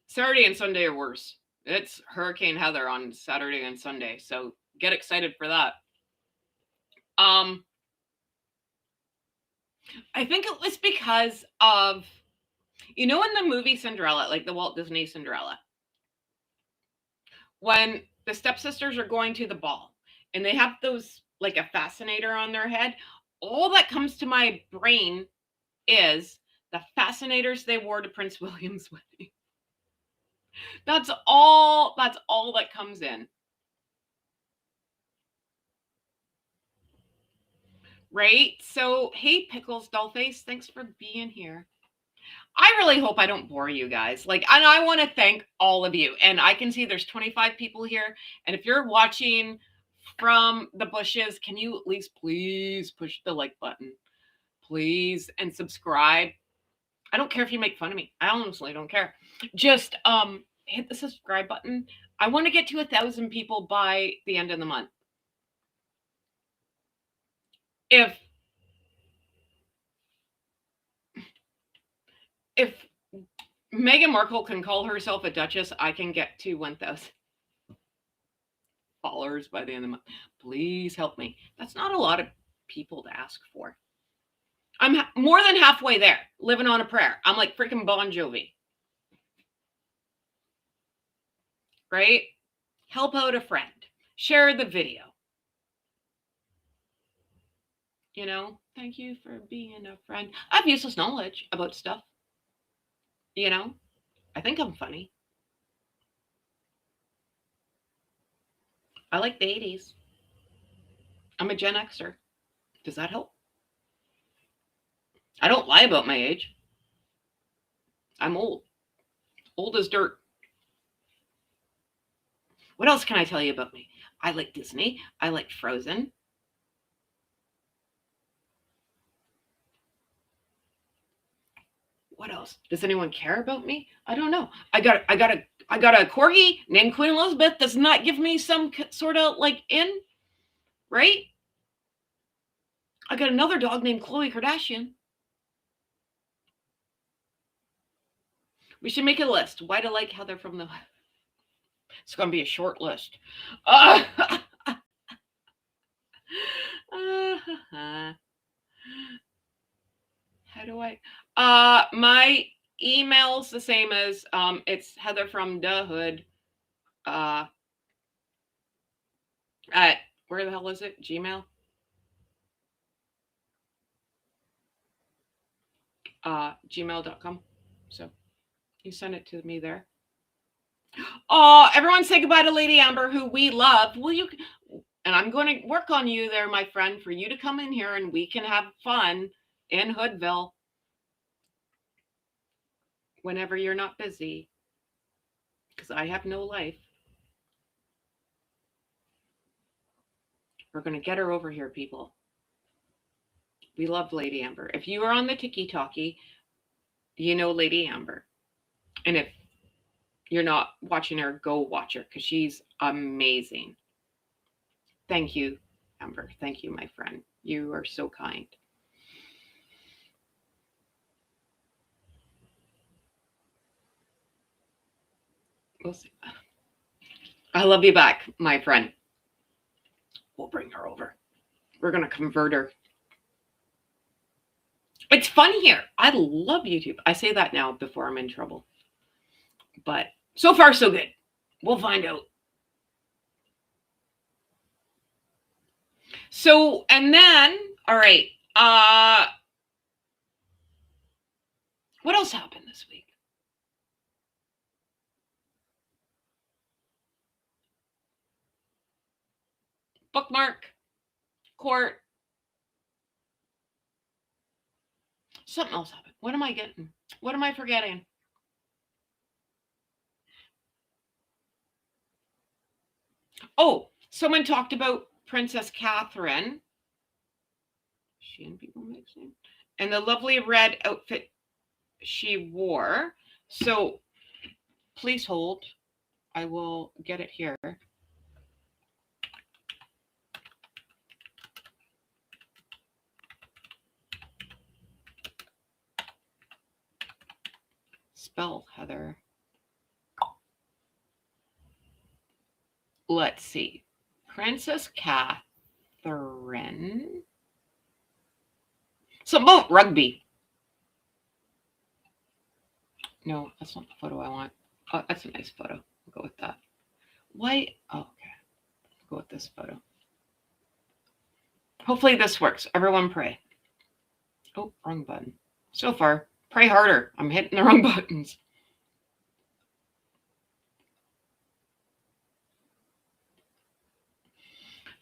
Saturday and Sunday are worse. It's Hurricane Heather on Saturday and Sunday, so get excited for that. I think it was because of, in the movie Cinderella, like the Walt Disney Cinderella, when the stepsisters are going to the ball and they have those, like a fascinator on their head, all that comes to my brain is the fascinators they wore to Prince William's wedding. That's all that comes in. Right? So, hey, Pickles Dollface, thanks for being here. I really hope I don't bore you guys. And I want to thank all of you. And I can see there's 25 people here. And if you're watching from the bushes, can you at least please push the like button? Please, and subscribe. I don't care if you make fun of me. I honestly don't care. Just hit the subscribe button. I want to get to 1,000 people by the end of the month. if Meghan Markle can call herself a duchess, I can get to 1,000 followers by the end of the month. Please help me. That's not a lot of people to ask for. I'm more than halfway there, living on a prayer. I'm like freaking Bon Jovi. Right? Help out a friend. Share the video. You know, thank you for being a friend. I have useless knowledge about stuff. You know, I think I'm funny. I like the 80s. I'm a Gen Xer. Does that help? I don't lie about my age. I'm old. Old as dirt. What else can I tell you about me? I like Disney. I like Frozen. What else? Does anyone care about me? I don't know. I got a corgi named Queen Elizabeth. Does not give me some sort of like in, right? I got another dog named Khloe Kardashian. We should make a list. Why to like Heather from the... It's going to be a short list. How do I... my email's the same as... it's Heather from the Hood. At... Where the hell is it? Gmail? Gmail.com. So you send it to me there. Oh, everyone say goodbye to Lady Amber, who we love. Will you? And I'm going to work on you there, my friend, for you to come in here and we can have fun in Hoodville whenever you're not busy, because I have no life. We're going to get her over here, people. We love Lady Amber. If you are on the Tiki Talkie, you know Lady Amber. And if you're not watching her, go watch her, because she's amazing. Thank you, Amber. Thank you, my friend. You are so kind. We'll see. I love you back, my friend. We'll bring her over. We're going to convert her. It's fun here. I love YouTube. I say that now before I'm in trouble. But so far, so good. We'll find out. So, and then, all right. What else happened this week? Bookmark, court. Something else happened. What am I getting? What am I forgetting? Oh, someone talked about Princess Catherine. She and People Magazine. And the lovely red outfit she wore. So please hold. I will get it here. Spell Heather. Let's see. Princess Catherine. Something about rugby. No, that's not the photo I want. Oh, that's a nice photo. I'll go with that. White. Oh, okay. I'll go with this photo. Hopefully this works. Everyone pray. Oh, wrong button. So far, pray harder. I'm hitting the wrong buttons.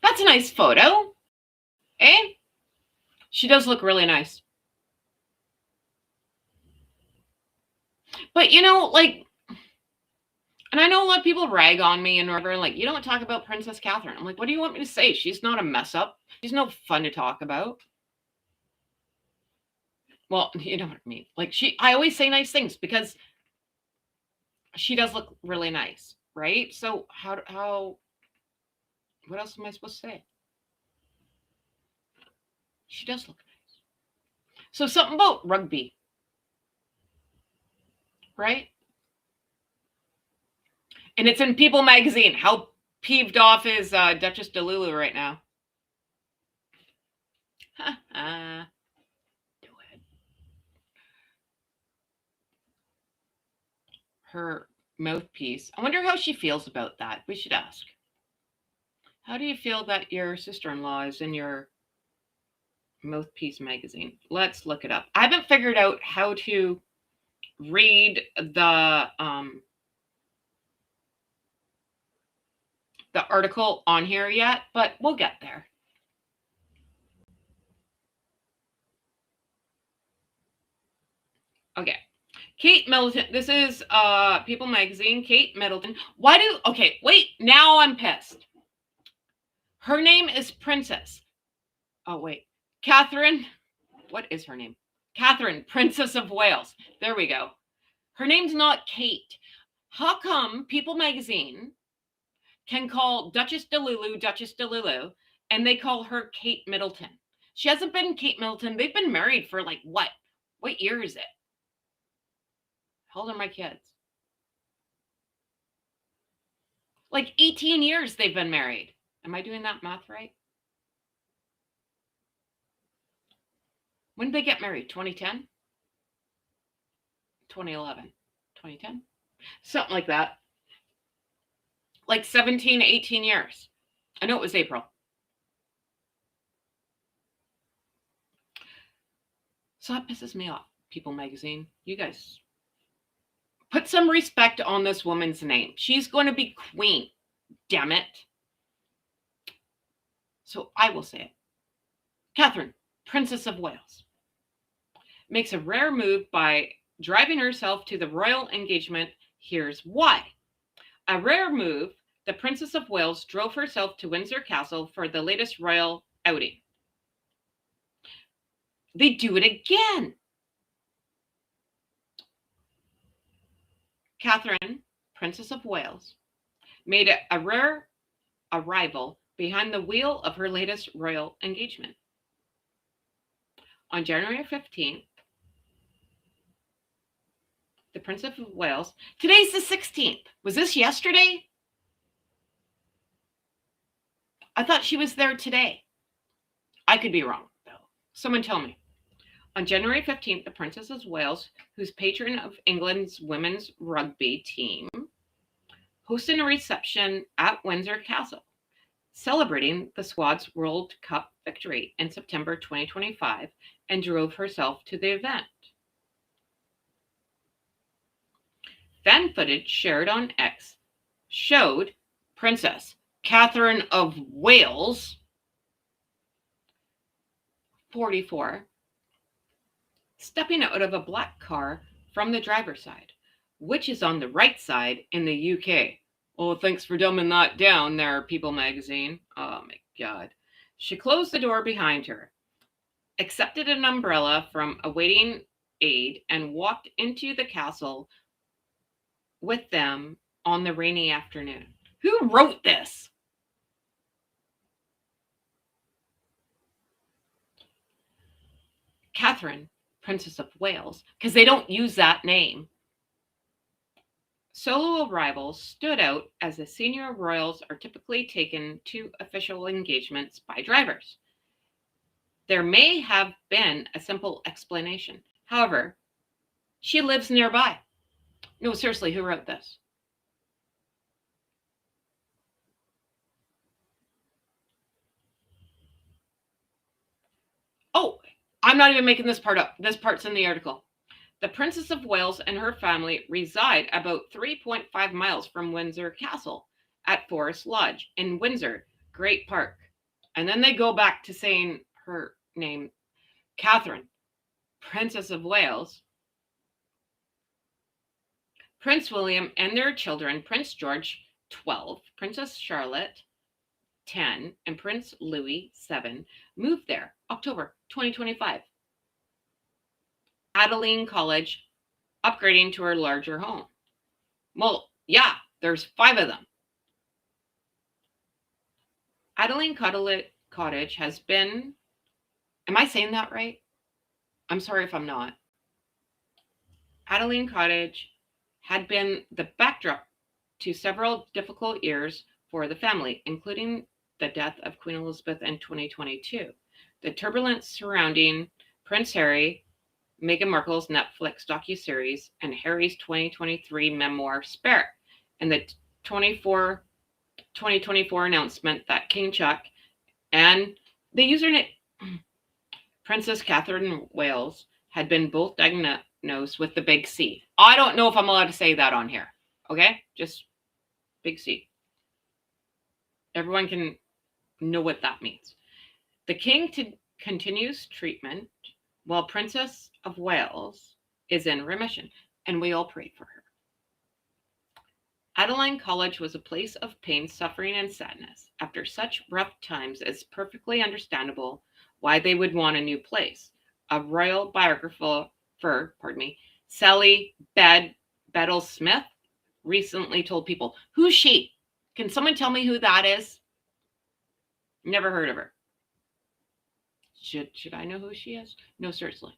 That's a nice photo. Eh? She does look really nice. But, you know, like, and I know a lot of people rag on me and whatever, like, you don't talk about Princess Catherine. I'm like, what do you want me to say? She's not a mess up. She's no fun to talk about. Well, you know what I mean. Like, I always say nice things because she does look really nice, right? So what else am I supposed to say? She does look nice. So something about rugby, right? And it's in People magazine. How peeved off is Duchess DeLulu right now? Do it. Her mouthpiece. I wonder how she feels about that. We should ask. How do you feel that your sister-in-law is in your mouthpiece magazine? Let's look it up. I haven't figured out how to read the article on here yet, but we'll get there. Okay. Kate Middleton. This is People magazine. Kate Middleton. Okay, wait, now I'm pissed. Her name is Princess. Oh, wait. Catherine. What is her name? Catherine, Princess of Wales. There we go. Her name's not Kate. How come People magazine can call Duchess DeLulu, and they call her Kate Middleton? She hasn't been Kate Middleton. They've been married for like what? What year is it? How old are my kids? Like 18 years they've been married. Am I doing that math right? When did they get married? 2010? 2011? 2010? Something like that. Like 17, 18 years. I know it was April. So that pisses me off, People magazine. You guys put some respect on this woman's name. She's going to be queen. Damn it. So I will say it. Catherine, Princess of Wales, makes a rare move by driving herself to the royal engagement. Here's why. A rare move, the Princess of Wales drove herself to Windsor Castle for the latest royal outing. They do it again. Catherine, Princess of Wales, made a rare arrival behind the wheel of her latest royal engagement. On January 15th, the Princess of Wales, today's the 16th. Was this yesterday? I thought she was there today. I could be wrong, though. Someone tell me. On January 15th, the Princess of Wales, who's patron of England's women's rugby team, hosted a reception at Windsor Castle, celebrating the squad's World Cup victory in September 2025, and drove herself to the event. Fan footage shared on X showed Princess Catherine of Wales, 44, stepping out of a black car from the driver's side, which is on the right side in the UK. Oh, thanks for dumbing that down there, People magazine. Oh my God. She closed the door behind her, accepted an umbrella from a waiting aide, and walked into the castle with them on the rainy afternoon. Who wrote this? Catherine, Princess of Wales, because they don't use that name. Solo arrivals stood out as the senior royals are typically taken to official engagements by drivers. There may have been a simple explanation. However, she lives nearby. No, seriously, who wrote this? Oh, I'm not even making this part up. This part's in the article. The Princess of Wales and her family reside about 3.5 miles from Windsor Castle at Forest Lodge in Windsor Great Park. And then they go back to saying her name, Catherine, Princess of Wales. Prince William and their children, Prince George, 12, Princess Charlotte, 10, and Prince Louis, 7, moved there October 2025. Adeline College, upgrading to her larger home. Well, yeah, there's 5 of them. Adeline Cottage has been Am I saying that right? I'm sorry if I'm not. Adeline Cottage had been the backdrop to several difficult years for the family, including the death of Queen Elizabeth in 2022, the turbulence surrounding Prince Harry, Meghan Markle's Netflix docuseries, and Harry's 2023 memoir Spare, and the 2024 announcement that King Chuck and the username Princess Catherine of Wales had been both diagnosed with the big C. I don't know if I'm allowed to say that on here. Okay? Just big C. Everyone can know what that means. The king continues treatment while Princess of Wales is in remission, and we all pray for her. Adeline College was a place of pain, suffering, and sadness. After such rough times, it's perfectly understandable why they would want a new place. A royal biographer, Sally Bedell Smith, recently told people, "Who's she? Can someone tell me who that is?" Never heard of her. Should I know who she is? No, seriously.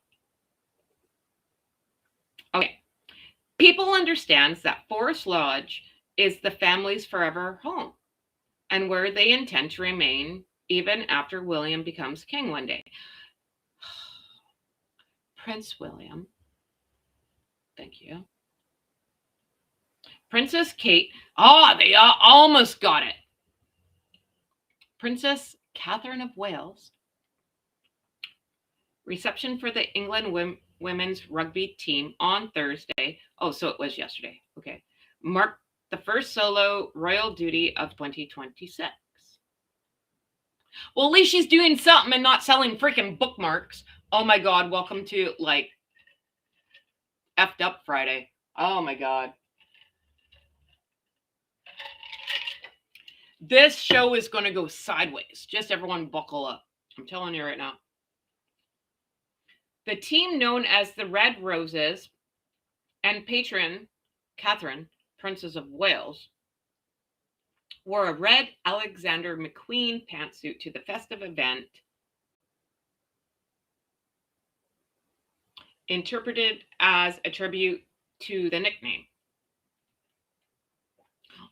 Okay. People understands that Forest Lodge is the family's forever home and where they intend to remain even after William becomes king one day. Prince William. Thank you. Princess Kate. Oh, they almost got it. Princess Catherine of Wales. Reception for the England women's rugby team on Thursday. Oh, so it was yesterday. Okay. Marked the first solo royal duty of 2026. Well, at least she's doing something and not selling freaking bookmarks. Oh my God. Welcome to like effed up Friday. Oh my God. This show is going to go sideways. Just everyone buckle up. I'm telling you right now. The team known as the Red Roses and patron Catherine, Princess of Wales, wore a red Alexander McQueen pantsuit to the festive event, interpreted as a tribute to the nickname.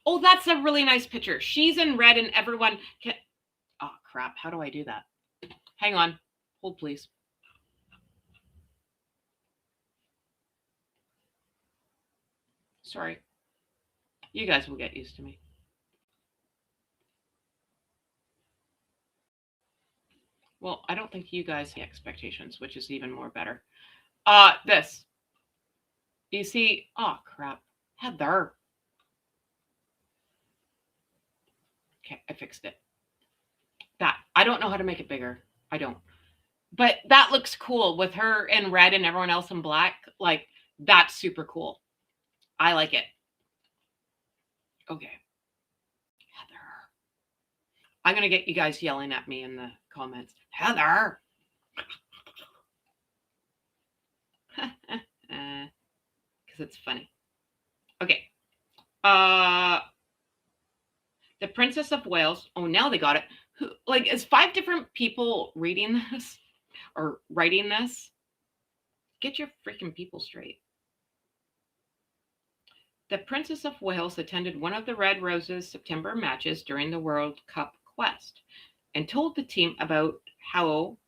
Oh, that's a really nice picture. She's in red and everyone can... Oh, crap. How do I do that? Hang on. Hold, please. Sorry. You guys will get used to me. Well, I don't think you guys have expectations, which is even more better. This. You see... Oh, crap. Heather. Okay, I fixed it. That. I don't know how to make it bigger. I don't. But that looks cool with her in red and everyone else in black. Like, that's super cool. I like it. Okay. Heather. I'm going to get you guys yelling at me in the comments. Heather. Because it's funny. Okay. The Princess of Wales. Oh, now they got it. Who, like, is 5 different people reading this or writing this? Get your freaking people straight. The Princess of Wales attended one of the Red Roses September matches during the World Cup Quest and told the team about how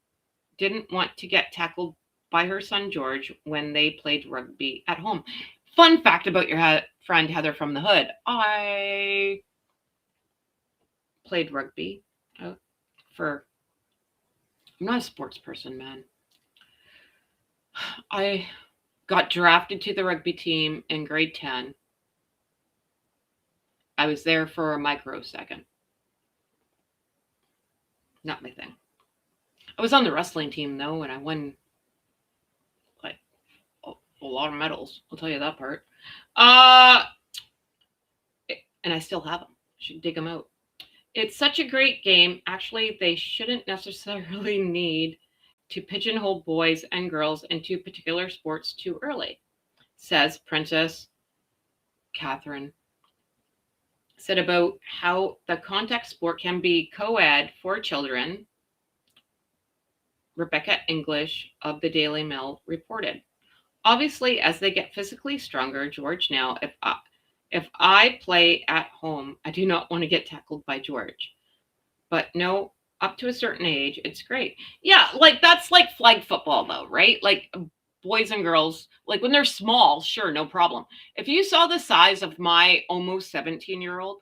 didn't want to get tackled by her son George when they played rugby at home. Fun fact about your friend Heather from the Hood. I played rugby I'm not a sports person, man. I got drafted to the rugby team in grade 10. I was there for a microsecond. Not my thing. I was on the wrestling team, though, and I won like a lot of medals. I'll tell you that part. And I still have them. Should dig them out. It's such a great game. Actually, they shouldn't necessarily need to pigeonhole boys and girls into particular sports too early, says Princess Catherine. Said about how the contact sport can be co-ed for children, Rebecca English of the Daily Mail reported. Obviously, as they get physically stronger, George now, if I play at home, I do not want to get tackled by George. But no, up to a certain age, it's great. Yeah, like that's like flag football though, right? Like boys and girls, like when they're small, sure, no problem. If you saw the size of my almost 17-year-old,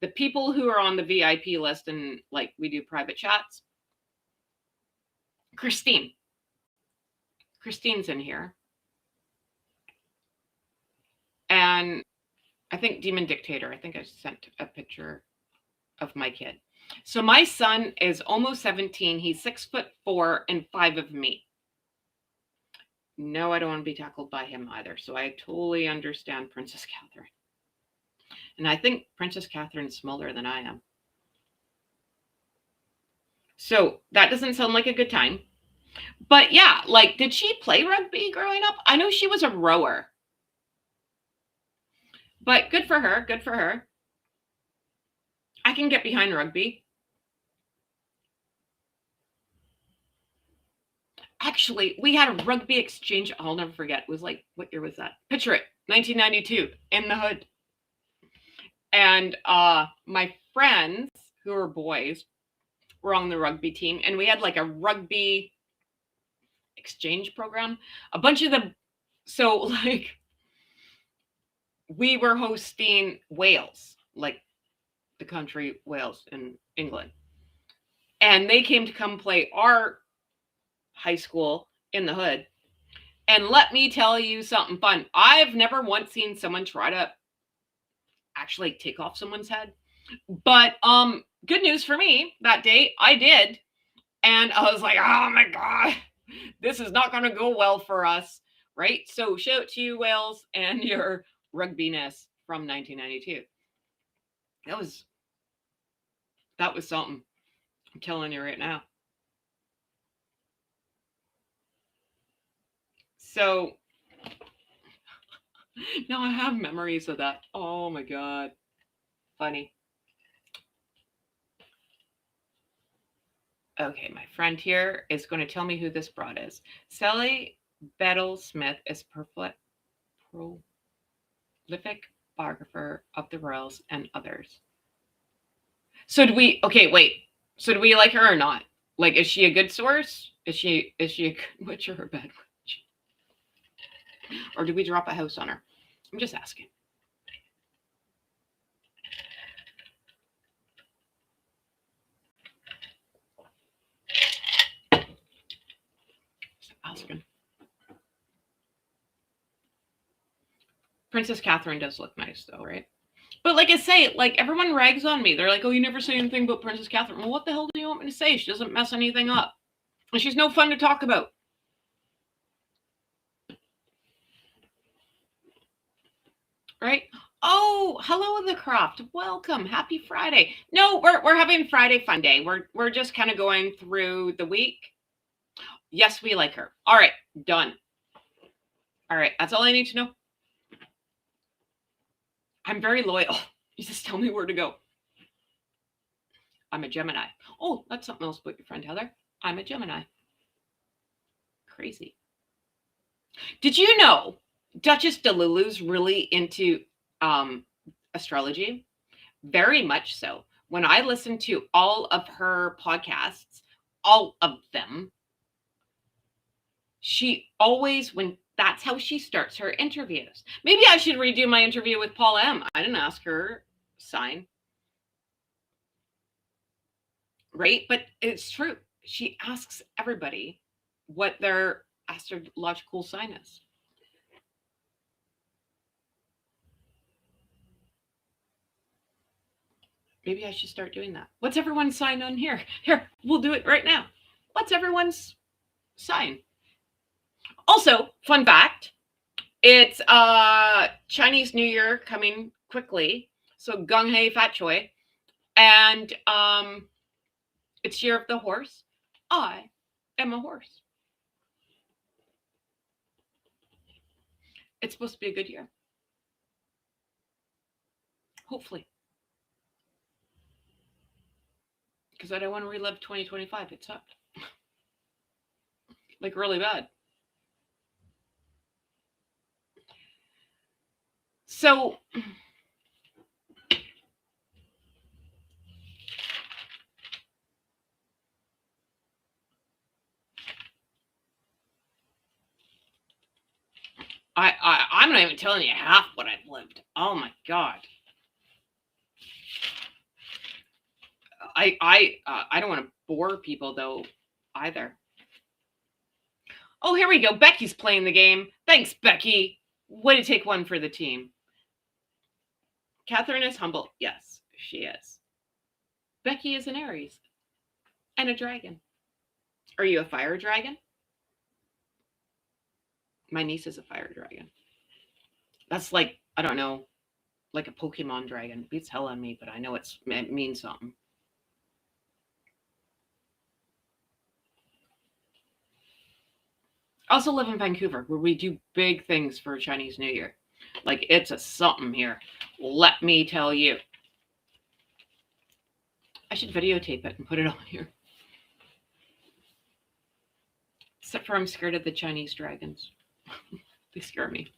the people who are on the VIP list and like we do private chats, Christine's in here. And I think Demon Dictator, I think I sent a picture of my kid. So my son is almost 17. He's 6'4" and 5 of me. No, I don't want to be tackled by him either. So I totally understand Princess Catherine. And I think Princess Catherine's smaller than I am. So that doesn't sound like a good time. But yeah, like, did she play rugby growing up? I know she was a rower. But good for her. Good for her. I can get behind rugby. Actually, we had a rugby exchange. I'll never forget. It was like, what year was that? Picture it, 1992, in the hood. And my friends, who were boys, were on the rugby team. And we had like a rugby exchange program. A bunch of them. So like, we were hosting Wales, like the country Wales in England. And they came to come play our high school in the hood. And let me tell you something fun. I've never once seen someone try to actually take off someone's head. But good news for me that day, I did. And I was like, oh my God, this is not going to go well for us. Right? So shout out to you, Wales, and your rugbiness from 1992. That was something. I'm telling you right now. So now I have memories of that. Oh my God. Funny. Okay, my friend here is going to tell me who this broad is. Sally Bettle Smith is prolific biographer of the royals and others. So do we, okay, wait. So do we like her or not? Like, is she a good source? Is she a good witch or a bad witch? Or do we drop a house on her? I'm just asking. Just asking. Princess Catherine does look nice though, right? But like I say, like everyone rags on me. They're like, oh, you never say anything about Princess Catherine. Well, what the hell do you want me to say? She doesn't mess anything up. And she's no fun to talk about. Right? Oh, hello, The Croft. Welcome. Happy Friday. No, we're having Friday fun day. We're just kind of going through the week. Yes, we like her. All right, done. All right, that's all I need to know. I'm very loyal. You just tell me where to go. I'm a Gemini. Oh, that's something else about your friend Heather. I'm a Gemini. Crazy. Did you know Duchess DeLulu's really into astrology? Very much so. When I listen to all of her podcasts, all of them, she always, when that's how she starts her interviews. Maybe I should redo my interview with Paula M. I didn't ask her sign. Right? But it's true. She asks everybody what their astrological sign is. Maybe I should start doing that. What's everyone's sign on here? Here, we'll do it right now. What's everyone's sign? Also, fun fact, it's Chinese New Year coming quickly. So gung hei fat choi. And it's year of the horse. I am a horse. It's supposed to be a good year. Hopefully. Because I don't want to relive 2025. It sucked. like really bad. So I'm not even telling you half what I've lived. Oh my God. I don't want to bore people though either. Oh, here we go. Becky's playing the game. Thanks, Becky. Way to take one for the team. Catherine is humble. Yes, she is. Becky is an Aries and a dragon. Are you a fire dragon? My niece is a fire dragon. That's like, I don't know, like a Pokemon dragon. It beats hell on me, but I know it means something. I also live in Vancouver, where we do big things for Chinese New Year. Like, it's a something here. Let me tell you. I should videotape it and put it on here. Except for I'm scared of the Chinese dragons. They scare me.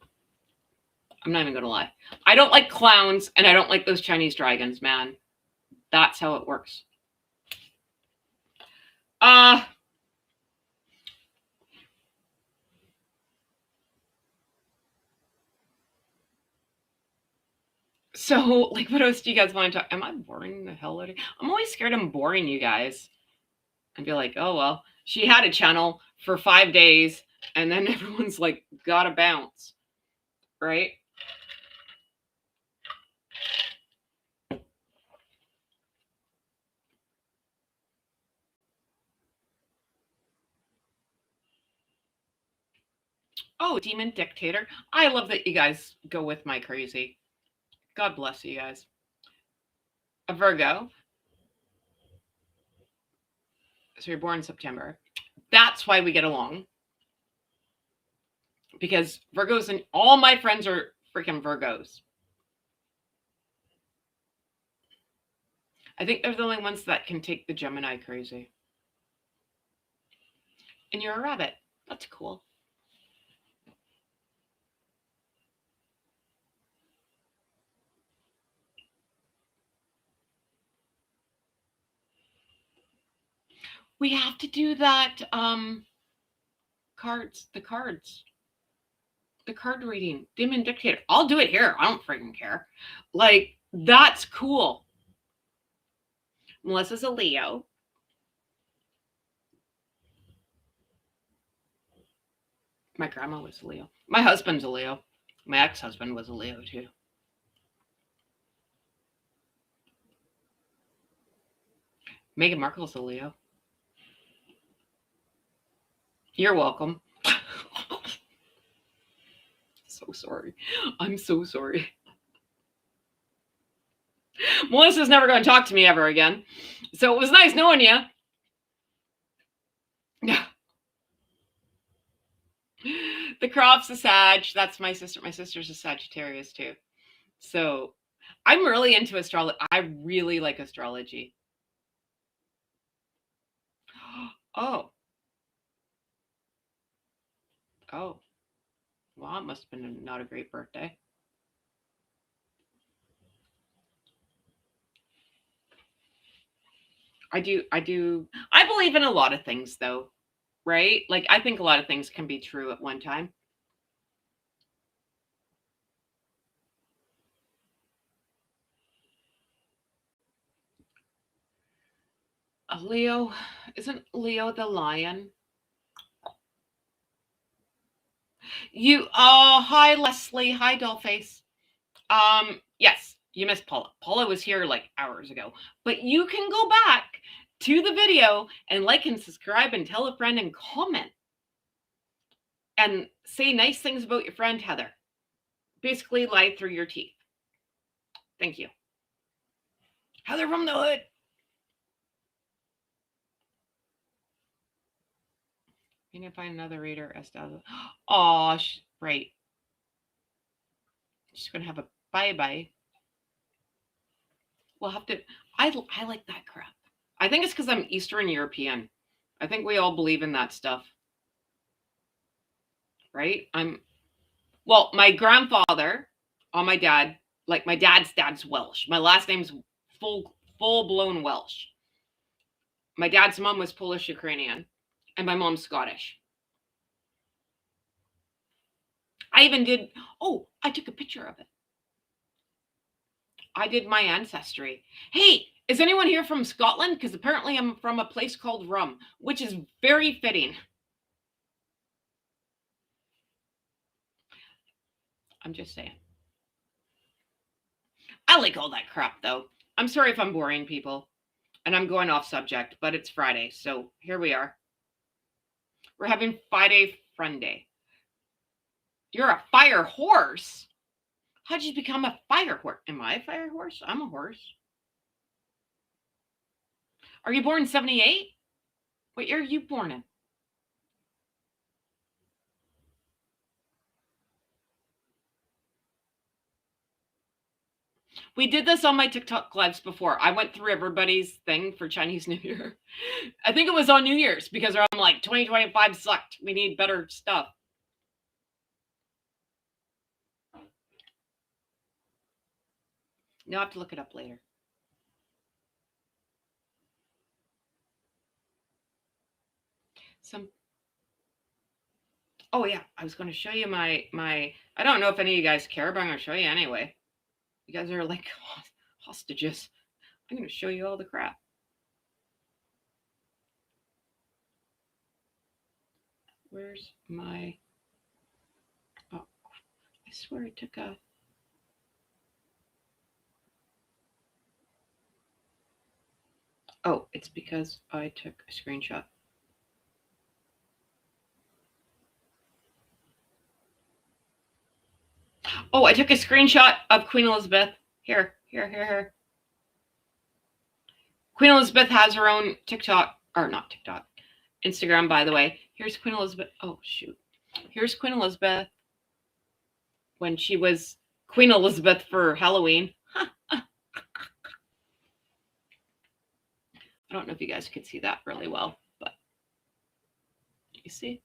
I'm not even going to lie. I don't like clowns, and I don't like those Chinese dragons, man. That's how it works. So, like, what else do you guys want to talk? Am I boring the hell out of you? I'm always scared I'm boring you guys. And be like, oh, well, she had a channel for 5 days, and then everyone's like, gotta bounce. Right? Oh, demon dictator. I love that you guys go with my crazy. God bless you guys. A Virgo. So you're born in September. That's why we get along. Because Virgos and all my friends are freaking Virgos. I think they're the only ones that can take the Gemini crazy. And you're a rabbit. That's cool. We have to do that the card reading, demon dictator. I'll do it here. I don't freaking care. Like, that's cool. Melissa's a Leo. My grandma was a Leo. My husband's a Leo. My ex-husband was a Leo too. Meghan Markle's a Leo. You're welcome. So sorry. I'm so sorry. Melissa's never going to talk to me ever again. So it was nice knowing you. Yeah. The crop's a Sag. That's my sister. My sister's a Sagittarius too. So I'm really into astrology. I really like astrology. Oh. Oh. Well, it must have been not a great birthday. I do. I believe in a lot of things though, right? Like, I think a lot of things can be true at one time. Leo, isn't Leo the lion? Hi Leslie, hi Dollface. Yes, you missed Paula. Paula was here like hours ago, but you can go back to the video and like and subscribe and tell a friend and comment and say nice things about your friend Heather. Basically, lie through your teeth. Thank you. Heather from the hood. You need to find another reader. Oh, right. She's gonna have a bye-bye. We'll have to. I like that crap. I think it's because I'm Eastern European. I think we all believe in that stuff. right? Well, my grandfather on my dad, like my dad's Welsh. My last name's full-blown Welsh. My dad's mom was Polish Ukrainian, and my mom's Scottish. I even did, oh, I took a picture of it. I did my ancestry. Hey, is anyone here from Scotland? Because apparently I'm from a place called Rum, which is very fitting. I'm just saying. I like all that crap, though. I'm sorry if I'm boring people, and I'm going off subject, but it's Friday, so here we are. We're having Friday Fun Day. You're a fire horse? How'd you become a fire horse? Am I a fire horse? I'm a horse. Are you born in 78? What year are you born in? We did this on my TikTok lives before. I went through everybody's thing for Chinese New Year. I think it was on New Year's because I'm like, 2025 sucked. We need better stuff. No, I have to look it up later. Oh yeah, I was going to show you my. I don't know if any of you guys care, but I'm going to show you anyway. You guys are like hostages. I'm going to show you all the crap. Where's my... Oh, I swear I took a... Oh, it's because I took a screenshot. Oh, I took a screenshot of Queen Elizabeth. Here. Queen Elizabeth has her own TikTok, or not TikTok, Instagram, by the way. Here's Queen Elizabeth. Oh, shoot. Here's Queen Elizabeth when she was Queen Elizabeth for Halloween. I don't know if you guys could see that really well, but you see?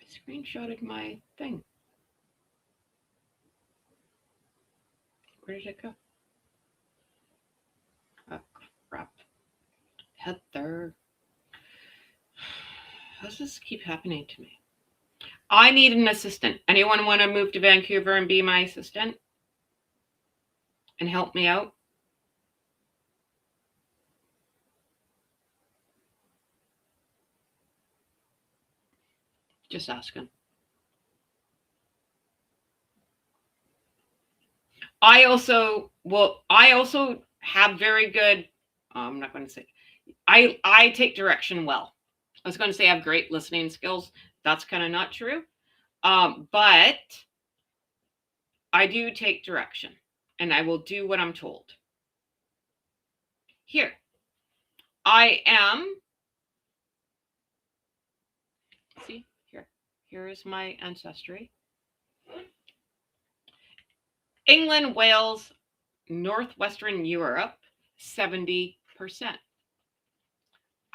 I screenshotted my thing. Where did it go? Oh, crap. Heather. How does this keep happening to me? I need an assistant. Anyone want to move to Vancouver and be my assistant? And help me out? Just asking. I also have very good, I'm not going to say, I take direction well. I was going to say I have great listening skills. That's kind of not true. But I do take direction and I will do what I'm told. Here, I am, see, here is my ancestry. England, Wales, Northwestern Europe, 70%.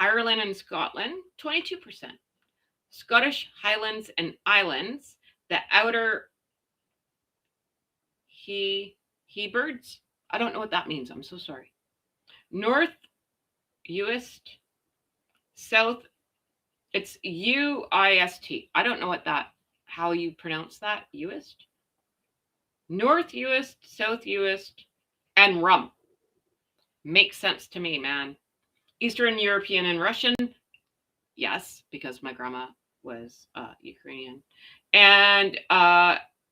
Ireland and Scotland, 22%. Scottish Highlands and Islands, the outer Hebrides. I don't know what that means. I'm so sorry. North Uist, South, it's Uist. I don't know how you pronounce that. Uist? North Uist, South Uist, and Rum. Makes sense to me, man. Eastern European and Russian. Yes, because my grandma was Ukrainian. And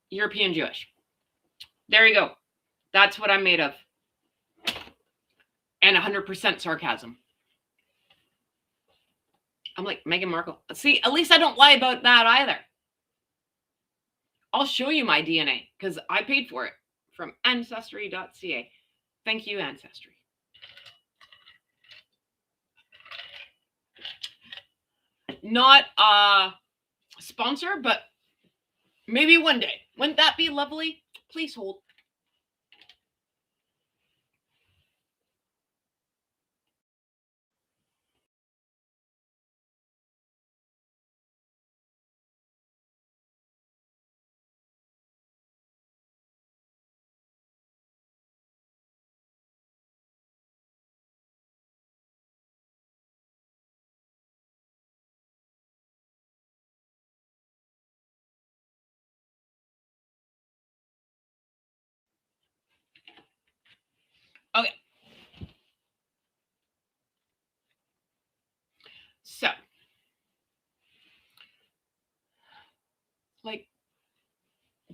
European Jewish. There you go. That's what I'm made of. And 100% sarcasm. I'm like Meghan Markle. See, at least I don't lie about that either. I'll show you my DNA because I paid for it from ancestry.ca. Thank you, Ancestry. Not a sponsor, but maybe one day. Wouldn't that be lovely? Please hold.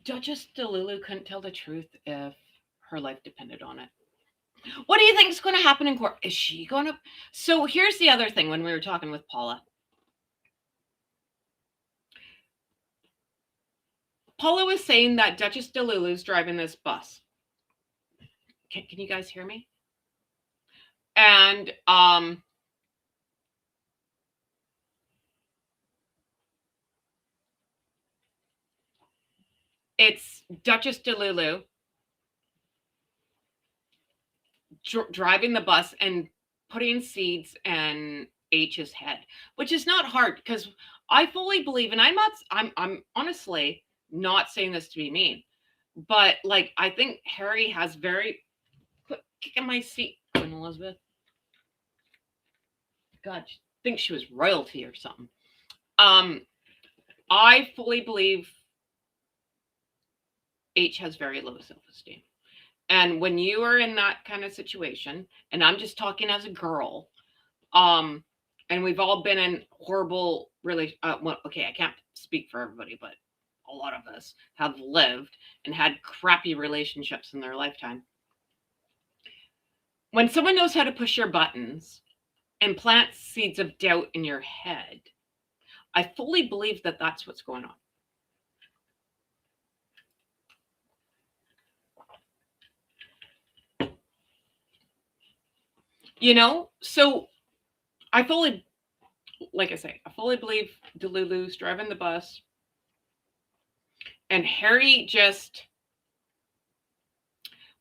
Duchess Delulu couldn't tell the truth if her life depended on it. What do you think is going to happen in court? Is she going to? So here's the other thing when we were talking with Paula. Paula was saying that Duchess Delulu's driving this bus. Can you guys hear me? And it's Duchess Delulu driving the bus and putting seeds in H's head, which is not hard because I fully believe, and I'm honestly not saying this to be mean, but like I think Harry has very quick kick in my seat, Queen Elizabeth. God, I think she was royalty or something. I fully believe H has very low self-esteem. And when you are in that kind of situation, and I'm just talking as a girl, and we've all been in horrible, really, well, okay, I can't speak for everybody, but a lot of us have lived and had crappy relationships in their lifetime. When someone knows how to push your buttons and plant seeds of doubt in your head, I fully believe that that's what's going on. You know, so I fully, like I say, I fully believe Delulu's driving the bus. And Harry just,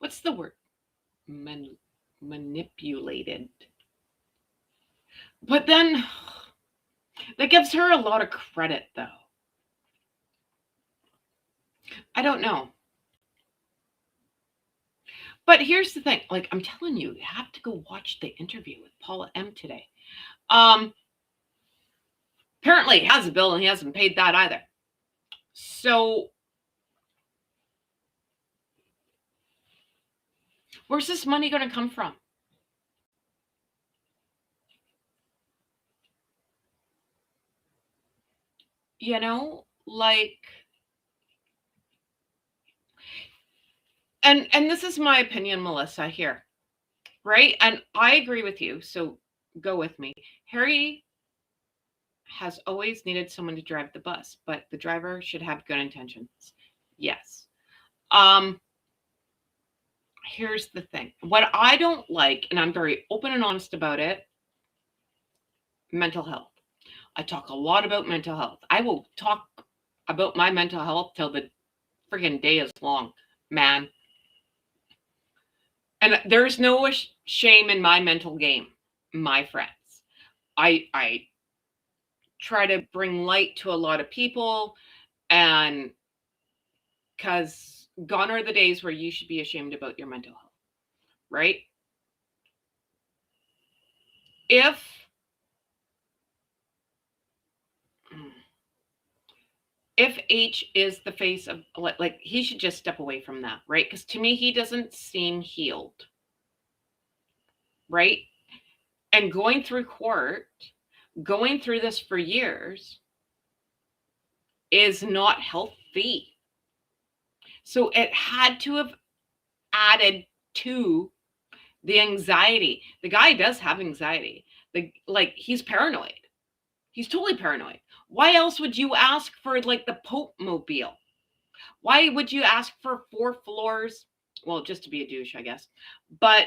what's the word? Manipulated. But then that gives her a lot of credit, though. I don't know. But here's the thing. Like, I'm telling you, you have to go watch the interview with Paula M today. Apparently he has a bill and he hasn't paid that either. So where's this money going to come from? You know, like, and this is my opinion, Melissa, here, right? And I agree with you, so go with me. Harry has always needed someone to drive the bus, but the driver should have good intentions. Yes. Here's the thing. What I don't like, and I'm very open and honest about it, mental health. I talk a lot about mental health. I will talk about my mental health till the friggin' day is long, man. And there's no shame in my mental game, my friends. I try to bring light to a lot of people, and because gone are the days where you should be ashamed about your mental health, right? If H is the face of, like, he should just step away from that, right? Because to me, he doesn't seem healed, right? And going through court, going through this for years is not healthy. So it had to have added to the anxiety. The guy does have anxiety. He's paranoid. He's totally paranoid. Why else would you ask for like the Pope mobile? Why would you ask for 4 floors? Well, just to be a douche, I guess. But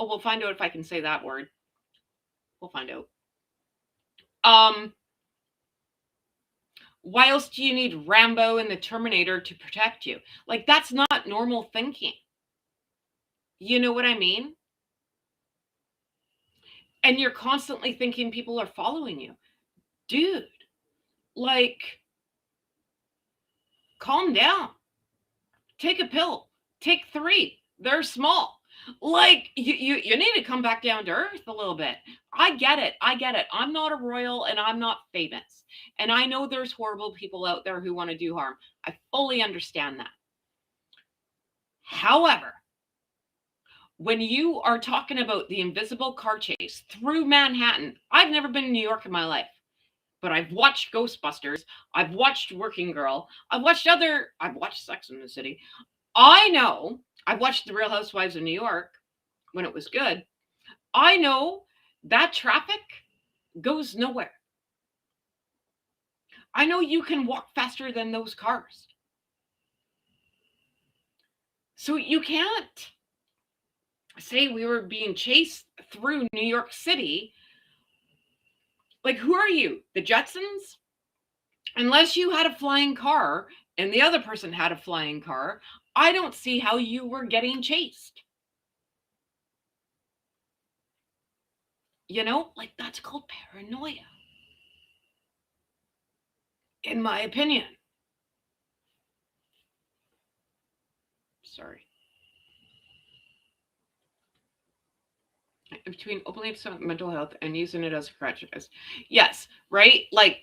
we'll find out if I can say that word. We'll find out. Why else do you need Rambo and the Terminator to protect you? Like, that's not normal thinking. You know what I mean? And you're constantly thinking people are following you. Dude, like, calm down. Take a pill. Take 3. They're small. Like, you need to come back down to earth a little bit. I get it. I'm not a royal and I'm not famous. And I know there's horrible people out there who want to do harm. I fully understand that. However, when you are talking about the invisible car chase through Manhattan, I've never been in New York in my life, but I've watched Ghostbusters, I've watched Working Girl, I've watched Sex in the City. I know, I've watched The Real Housewives of New York when it was good. I know that traffic goes nowhere. I know you can walk faster than those cars. So you can't say we were being chased through New York City. Like, who are you? The Jetsons? Unless you had a flying car and the other person had a flying car, I don't see how you were getting chased. Like, that's called paranoia, in my opinion. Sorry. Between openly accepting mental health and using it as a crutch. Yes, right? Like,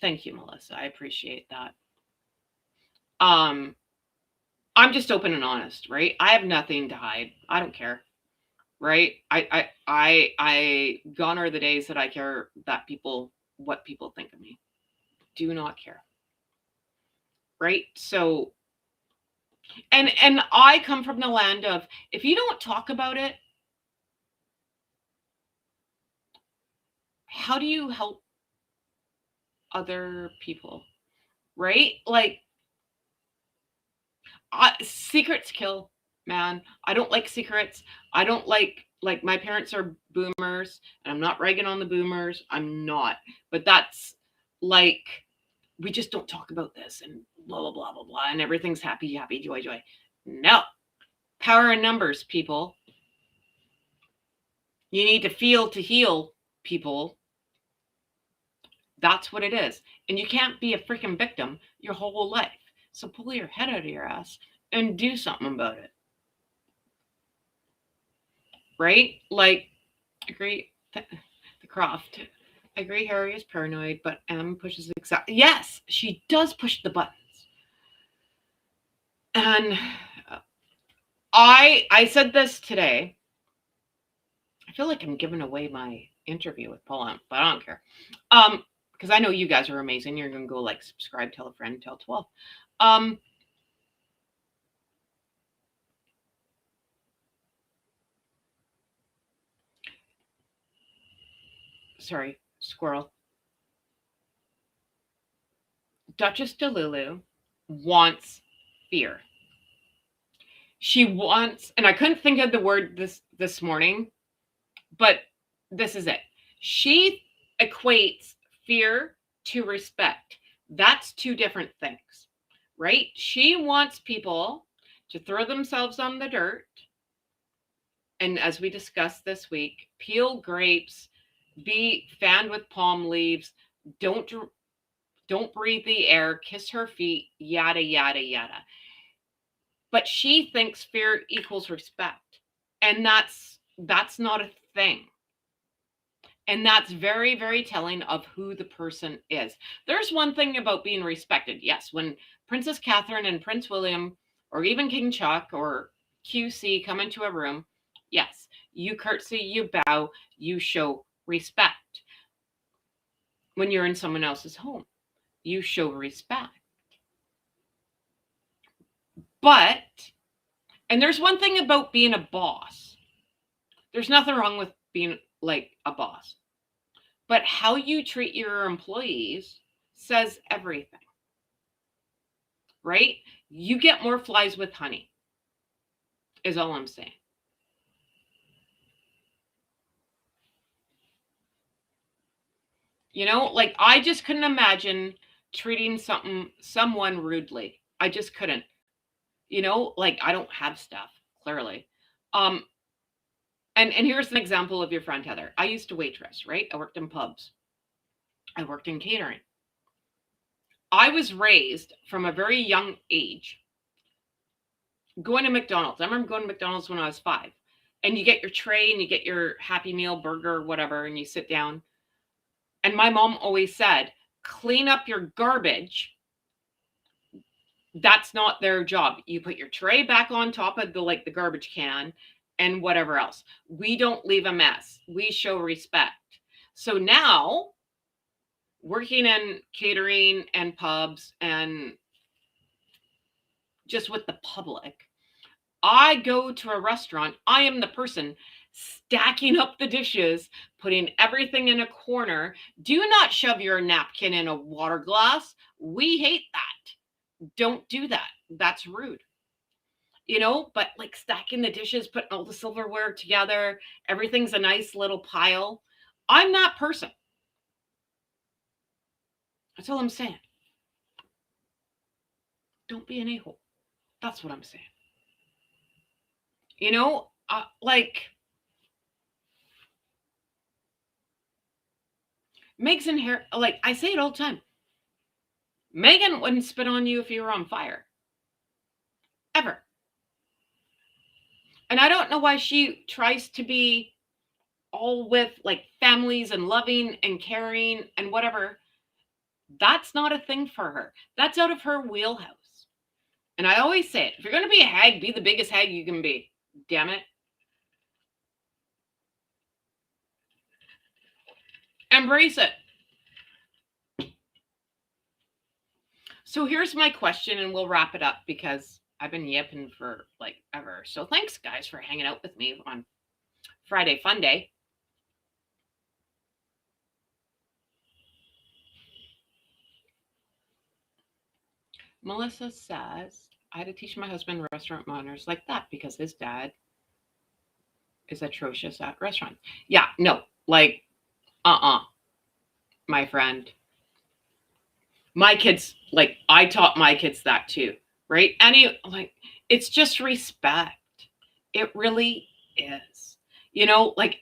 thank you, Melissa. I appreciate that. I'm just open and honest, right? I have nothing to hide. I don't care. Right? I gone are the days that I care what people think of me. Do not care. Right? So and I come from the land of, if you don't talk about it, how do you help other people? Right? Like, secrets kill, man. I don't like secrets. I don't like my parents are boomers, and I'm not ragging on the boomers. I'm not. But that's like, we just don't talk about this and blah, blah, blah, blah, blah. And everything's happy, happy, joy, joy. No. Power in numbers, people. You need to feel to heal, people. That's what it is. And you can't be a freaking victim your whole life. So pull your head out of your ass and do something about it. Right? Like, agree, the Croft. I agree Harry is paranoid, but M pushes exactly. Yes, she does push the buttons. And I said this today. I feel like I'm giving away my interview with Paula, but I don't care. Because I know you guys are amazing. You're gonna go like, subscribe, tell a friend, tell 12. Sorry, squirrel. Duchess Delulu wants fear. She wants, and I couldn't think of the word this morning, but this is it. She equates fear to respect. That's two different things, right? She wants people to throw themselves on the dirt, and as we discussed this week, peel grapes, be fanned with palm leaves, don't breathe the air, kiss her feet, yada, yada, yada. But she thinks fear equals respect. And that's not a thing. And that's very, very telling of who the person is. There's one thing about being respected. Yes, when Princess Catherine and Prince William, or even King Chuck or QC come into a room, yes, you curtsy, you bow, you show respect. When you're in someone else's home, you show respect. But, and there's one thing about being a boss. There's nothing wrong with being like a boss. But how you treat your employees says everything. Right? You get more flies with honey, is all I'm saying. Like, I just couldn't imagine treating someone rudely. I just couldn't. Like, I don't have stuff, clearly. And here's an example of your friend Heather. I used to waitress, right? I worked in pubs. I worked in catering. I was raised from a very young age going to McDonald's. I remember going to McDonald's when I was 5. And you get your tray and you get your Happy Meal burger, whatever, and you sit down. And my mom always said, clean up your garbage. That's not their job. You put your tray back on top of the garbage can and whatever else. We don't leave a mess. We show respect. So now working in catering and pubs and just with the public. I go to a restaurant, I am the person stacking up the dishes, putting everything in a corner. Do not shove your napkin in a water glass. We hate that. Don't do that. That's rude. But like stacking the dishes, putting all the silverware together, everything's a nice little pile. I'm that person. That's all I'm saying. Don't be an a-hole. That's what I'm saying. Like Meg's hair, like I say it all the time. Meghan wouldn't spit on you if you were on fire. Ever. And I don't know why she tries to be all with like families and loving and caring and whatever. That's not a thing for her. That's out of her wheelhouse. And I always say it, if you're going to be a hag, be the biggest hag you can be. Damn it. Embrace it. So here's my question, and we'll wrap it up because I've been yipping for like ever. So thanks, guys, for hanging out with me on Friday Fun Day. Melissa says, I had to teach my husband restaurant manners like that because his dad is atrocious at restaurants. Yeah, no, like, my friend. My kids, like, I taught my kids that too, right? It's just respect. It really is. Like,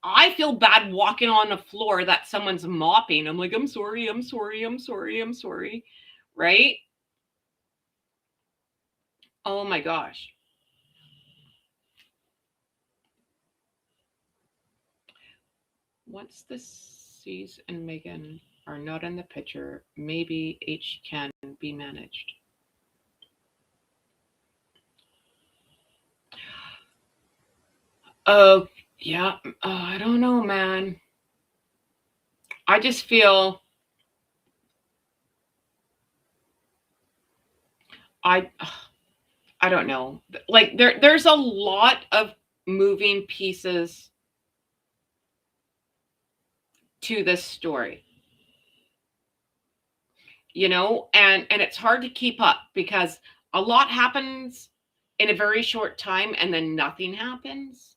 I feel bad walking on a floor that someone's mopping. I'm like, I'm sorry, I'm sorry, I'm sorry, I'm sorry, right? Oh my gosh. Once the C's and Meghan are not in the picture, maybe H can be managed. Oh, yeah. I don't know, man. I just feel I don't know. Like there's a lot of moving pieces to this story. And it's hard to keep up because a lot happens in a very short time and then nothing happens.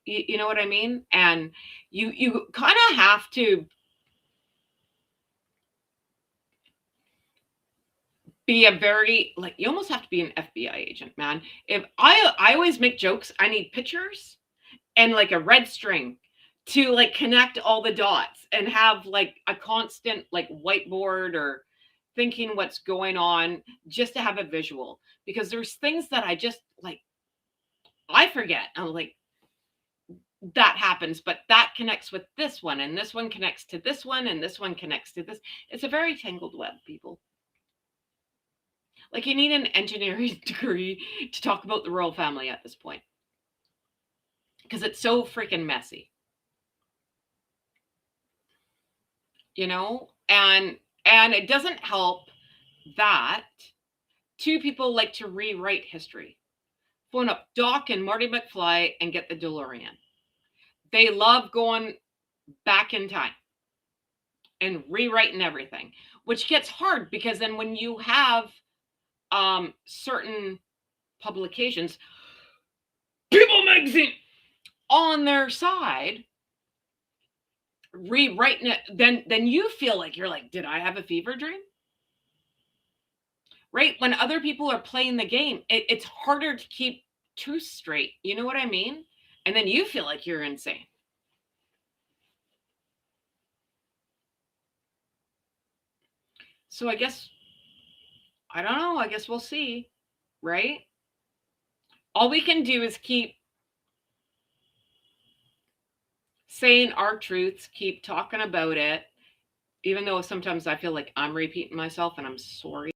You know what I mean? And you kind of have to be you almost have to be an FBI agent, man. If I always make jokes, I need pictures and like a red string to like connect all the dots and have like a constant like whiteboard or thinking what's going on just to have a visual, because there's things that I just like I forget. I'm like, that happens, but that connects with this one, and this one connects to this one, and this one connects to this. It's a very tangled web, people. Like, you need an engineering degree to talk about the royal family at this point, because it's so freaking messy. And it doesn't help that two people like to rewrite history. Phone up Doc and Marty McFly and get the DeLorean. They love going back in time and rewriting everything, which gets hard because then when you have certain publications, People Magazine, on their side, rewriting it, then you feel like you're like, did I have a fever dream? Right? When other people are playing the game, it's harder to keep truth straight. You know what I mean? And then you feel like you're insane. So I guess, I don't know. I guess we'll see, right? All we can do is keep saying our truths, keep talking about it, even though sometimes I feel like I'm repeating myself, and I'm sorry.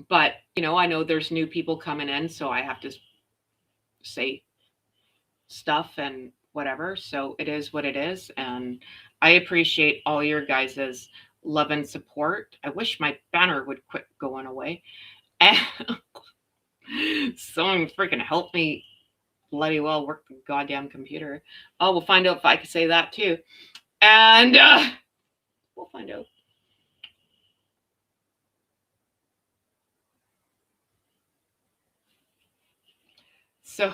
But I know there's new people coming in, so I have to say stuff and whatever. So it is what it is. And I appreciate all your guys' love and support. I wish my banner would quit going away. And someone freaking help me bloody well work the goddamn computer. Oh, we'll find out if I can say that too. And we'll find out. So,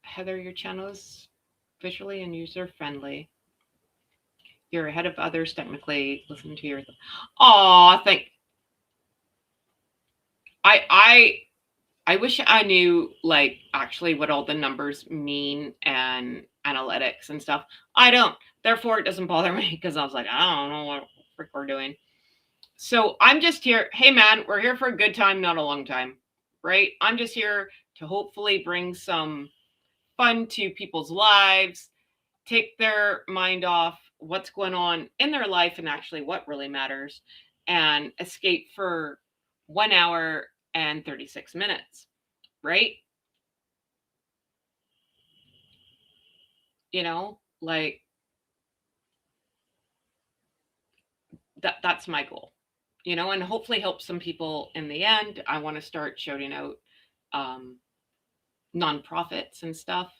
Heather, your channel is visually and user friendly. You're ahead of others technically. Listen to your. Aw, thank. I wish I knew like actually what all the numbers mean and analytics and stuff. I don't. Therefore, it doesn't bother me because I was like, I don't know what frick we're doing. So I'm just here. Hey, man, we're here for a good time, not a long time, right? I'm just here to hopefully bring some fun to people's lives, take their mind off what's going on in their life and actually what really matters, and escape for 1 hour and 36 minutes, right? You know, like that's my goal, you know, and hopefully help some people in the end. I want to start shouting out nonprofits and stuff,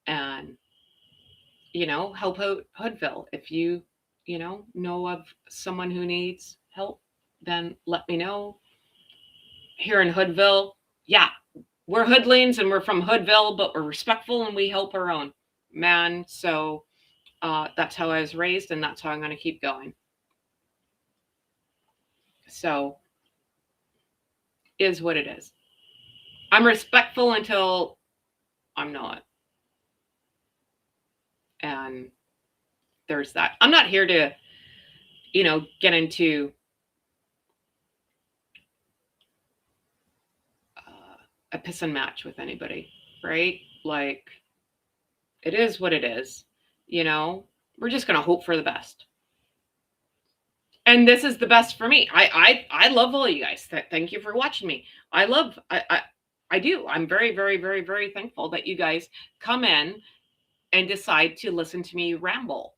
and you know, help out Hoodville. If you know of someone who needs help, then let me know. Here in Hoodville, yeah, we're hoodlings and we're from Hoodville, but we're respectful and we help our own, man. So that's how I was raised, and that's how I'm going to keep going. So is what it is. I'm respectful until I'm not. And there's that. I'm not here to, you know, get into a piss and match with anybody, right? Like, it is what it is. You know, we're just going to hope for the best. And this is the best for me. I love all you guys. Thank you for watching me. I do. I'm very, very, very, very thankful that you guys come in and decide to listen to me ramble.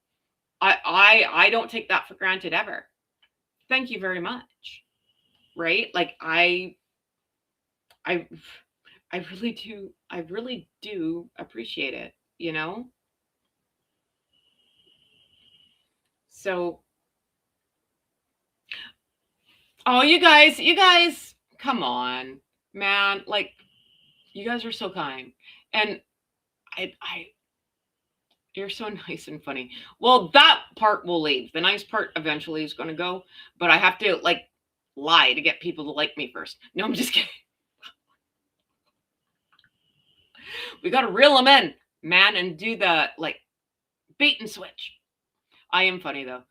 I don't take that for granted ever. Thank you very much. Right? Like I really do appreciate it, you know? So oh, you guys, come on, man. Like, you guys are so kind. And I you're so nice and funny. Well, that part will leave. The nice part eventually is going to go, but I have to like lie to get people to like me first. No, I'm just kidding. We got to reel them in, man, and do the like bait and switch. I am funny though.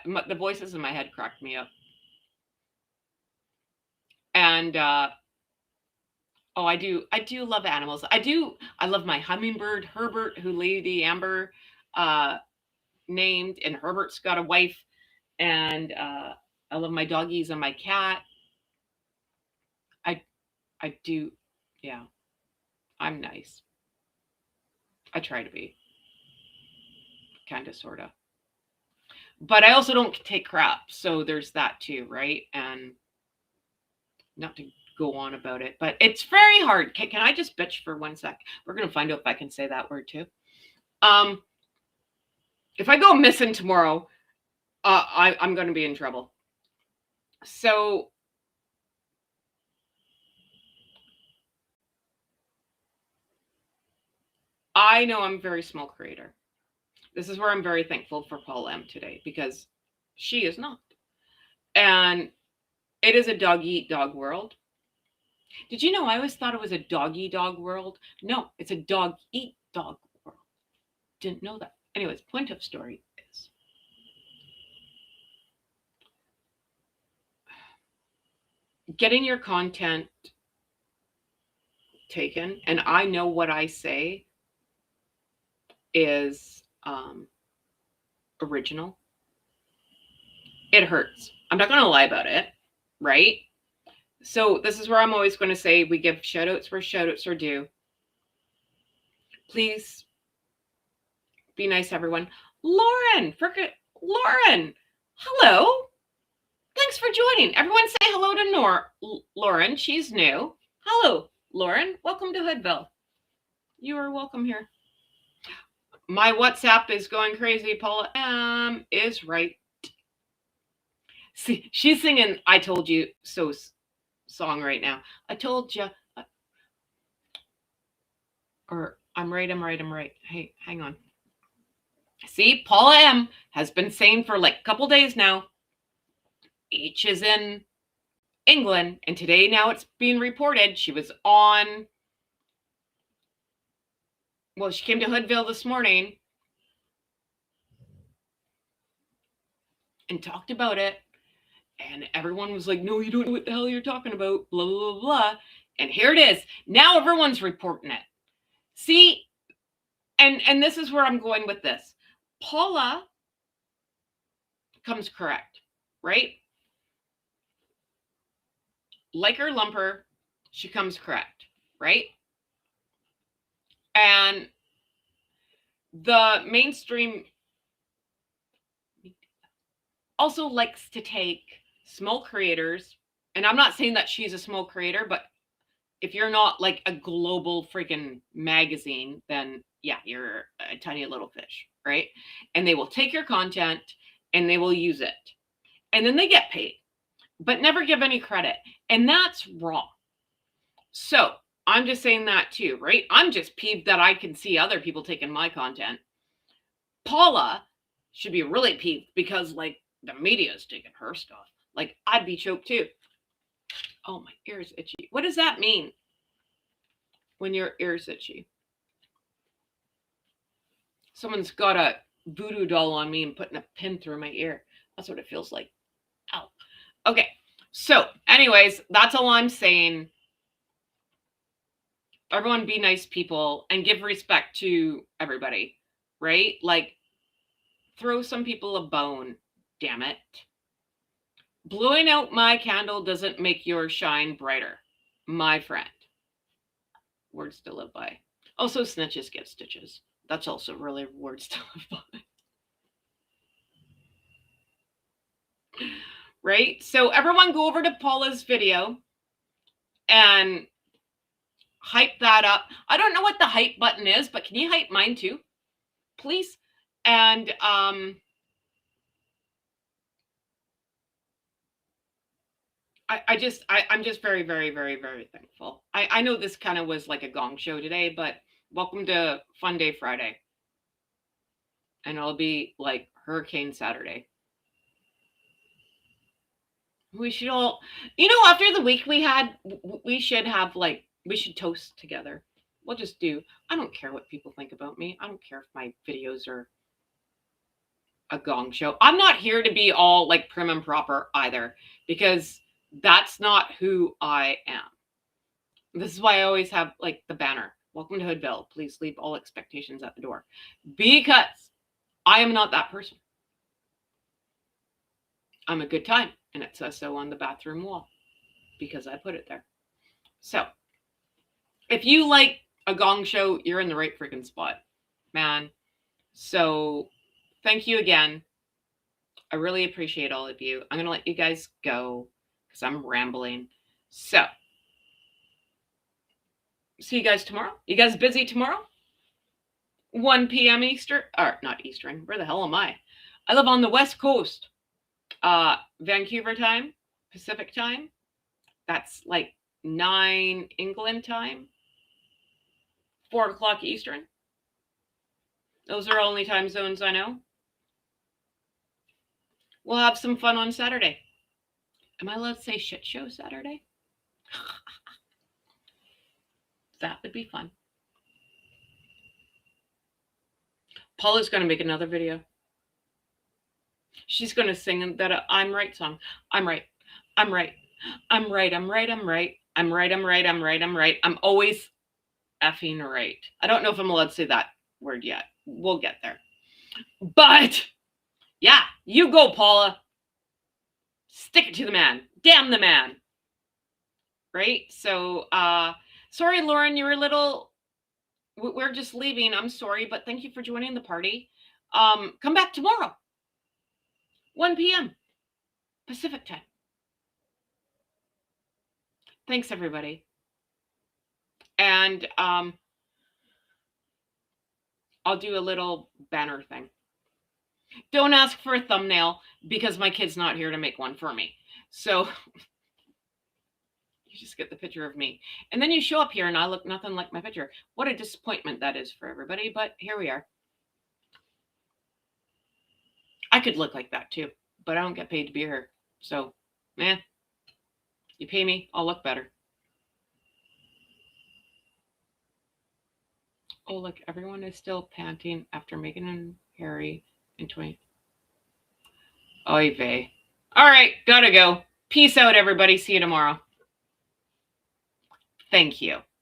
The voices in my head cracked me up. And oh, I do love animals. I love my hummingbird, Herbert, who Lady Amber named, and Herbert's got a wife. And I love my doggies and my cat. I do, yeah. I'm nice. I try to be. Kind of, sort of. But I also don't take crap. So there's that too, right? And not to go on about it, but it's very hard. Can I just bitch for 1 sec? We're going to find out if I can say that word too. If I go missing tomorrow, I'm going to be in trouble. So I know I'm a very small creator. This is where I'm very thankful for Paula M today, because she is not. And it is a dog eat dog world. Did you know I always thought it was a doggy dog world? No, it's a dog eat dog world. Didn't know that. Anyways, point of story is getting your content taken, and I know what I say is original. It hurts. I'm not going to lie about it, right? So this is where I'm always going to say we give shout outs where shout outs are due. Please be nice, everyone. Lauren, Lauren, hello. Thanks for joining. Everyone say hello to Lauren. She's new. Hello, Lauren. Welcome to Hoodville. You are welcome here. My WhatsApp is going crazy. Paula is right. See, she's singing I Told You So song right now. I told you. Or I'm right. Hey, hang on. See, Paula M has been saying for like a couple days now, H is in England, and today now it's being reported she was on, well, she came to Hoodville this morning and talked about it, and everyone was like, no, you don't know what the hell you're talking about, blah, blah, blah, blah. And here it is. Now everyone's reporting it. See, and this is where I'm going with this. Paula comes correct, right? Like her lumper, she comes correct, right? And the mainstream also likes to take small creators, and I'm not saying that she's a small creator, but if you're not like a global freaking magazine, then yeah, you're a tiny little fish, right? And they will take your content and they will use it. And then they get paid, but never give any credit. And that's wrong. So I'm just saying that too, right? I'm just peeved that I can see other people taking my content. Paula should be really peeved because like the media is taking her stuff. Like I'd be choked too. Oh, my ear's itchy. What does that mean when your ear's itchy? Someone's got a voodoo doll on me and putting a pin through my ear. That's what it feels like. Ow. Okay. So anyways, that's all I'm saying. Everyone be nice people and give respect to everybody, right? Like throw some people a bone, damn it. Blowing out my candle doesn't make yours shine brighter, my friend. Words to live by. Also, snitches get stitches. That's also really words to live by. Right? So everyone go over to Paula's video and hype that up. I don't know what the hype button is, but can you hype mine too, please? And I'm just very, very, very, very thankful. I know this kind of was like a gong show today, but welcome to Fun Day Friday. And it'll be like Hurricane Saturday. We should all, after the week we had, we should have like, we should toast together. We'll just do, I don't care what people think about me. I don't care if my videos are a gong show. I'm not here to be all like prim and proper either, because that's not who I am. This is why I always have like the banner. Welcome to Hoodville. Please leave all expectations at the door. Because I am not that person. I'm a good time. And it says so on the bathroom wall because I put it there. So if you like a gong show, you're in the right freaking spot, man. So thank you again. I really appreciate all of you. I'm going to let you guys go because I'm rambling. So see you guys tomorrow. You guys busy tomorrow? 1 p.m. Eastern, or not Eastern. Where the hell am I? I live on the West Coast. Vancouver time, Pacific time. That's like 9 England time. 4 o'clock Eastern. Those are only time zones I know. We'll have some fun on Saturday. Am I allowed to say shit show Saturday? That would be fun. Paula's going to make another video. She's going to sing that I'm right song. I'm right. I'm right. I'm right. I'm right. I'm right. I'm right. I'm right. I'm right. I'm right. I'm always effing right. I don't know if I'm allowed to say that word yet. We'll get there. But yeah, you go, Paula. Stick it to the man. Damn the man. Right? So, sorry, Lauren, you were a little we're just leaving. I'm sorry, but thank you for joining the party. Come back tomorrow, 1 p.m. Pacific time. Thanks, everybody. And I'll do a little banner thing. Don't ask for a thumbnail because my kid's not here to make one for me. So you just get the picture of me. And then you show up here and I look nothing like my picture. What a disappointment that is for everybody, but here we are. I could look like that too, but I don't get paid to be here. So, you pay me, I'll look better. Oh, look, everyone is still panting after Meghan and Harry in 20. Oy vey. All right, gotta go. Peace out, everybody. See you tomorrow. Thank you.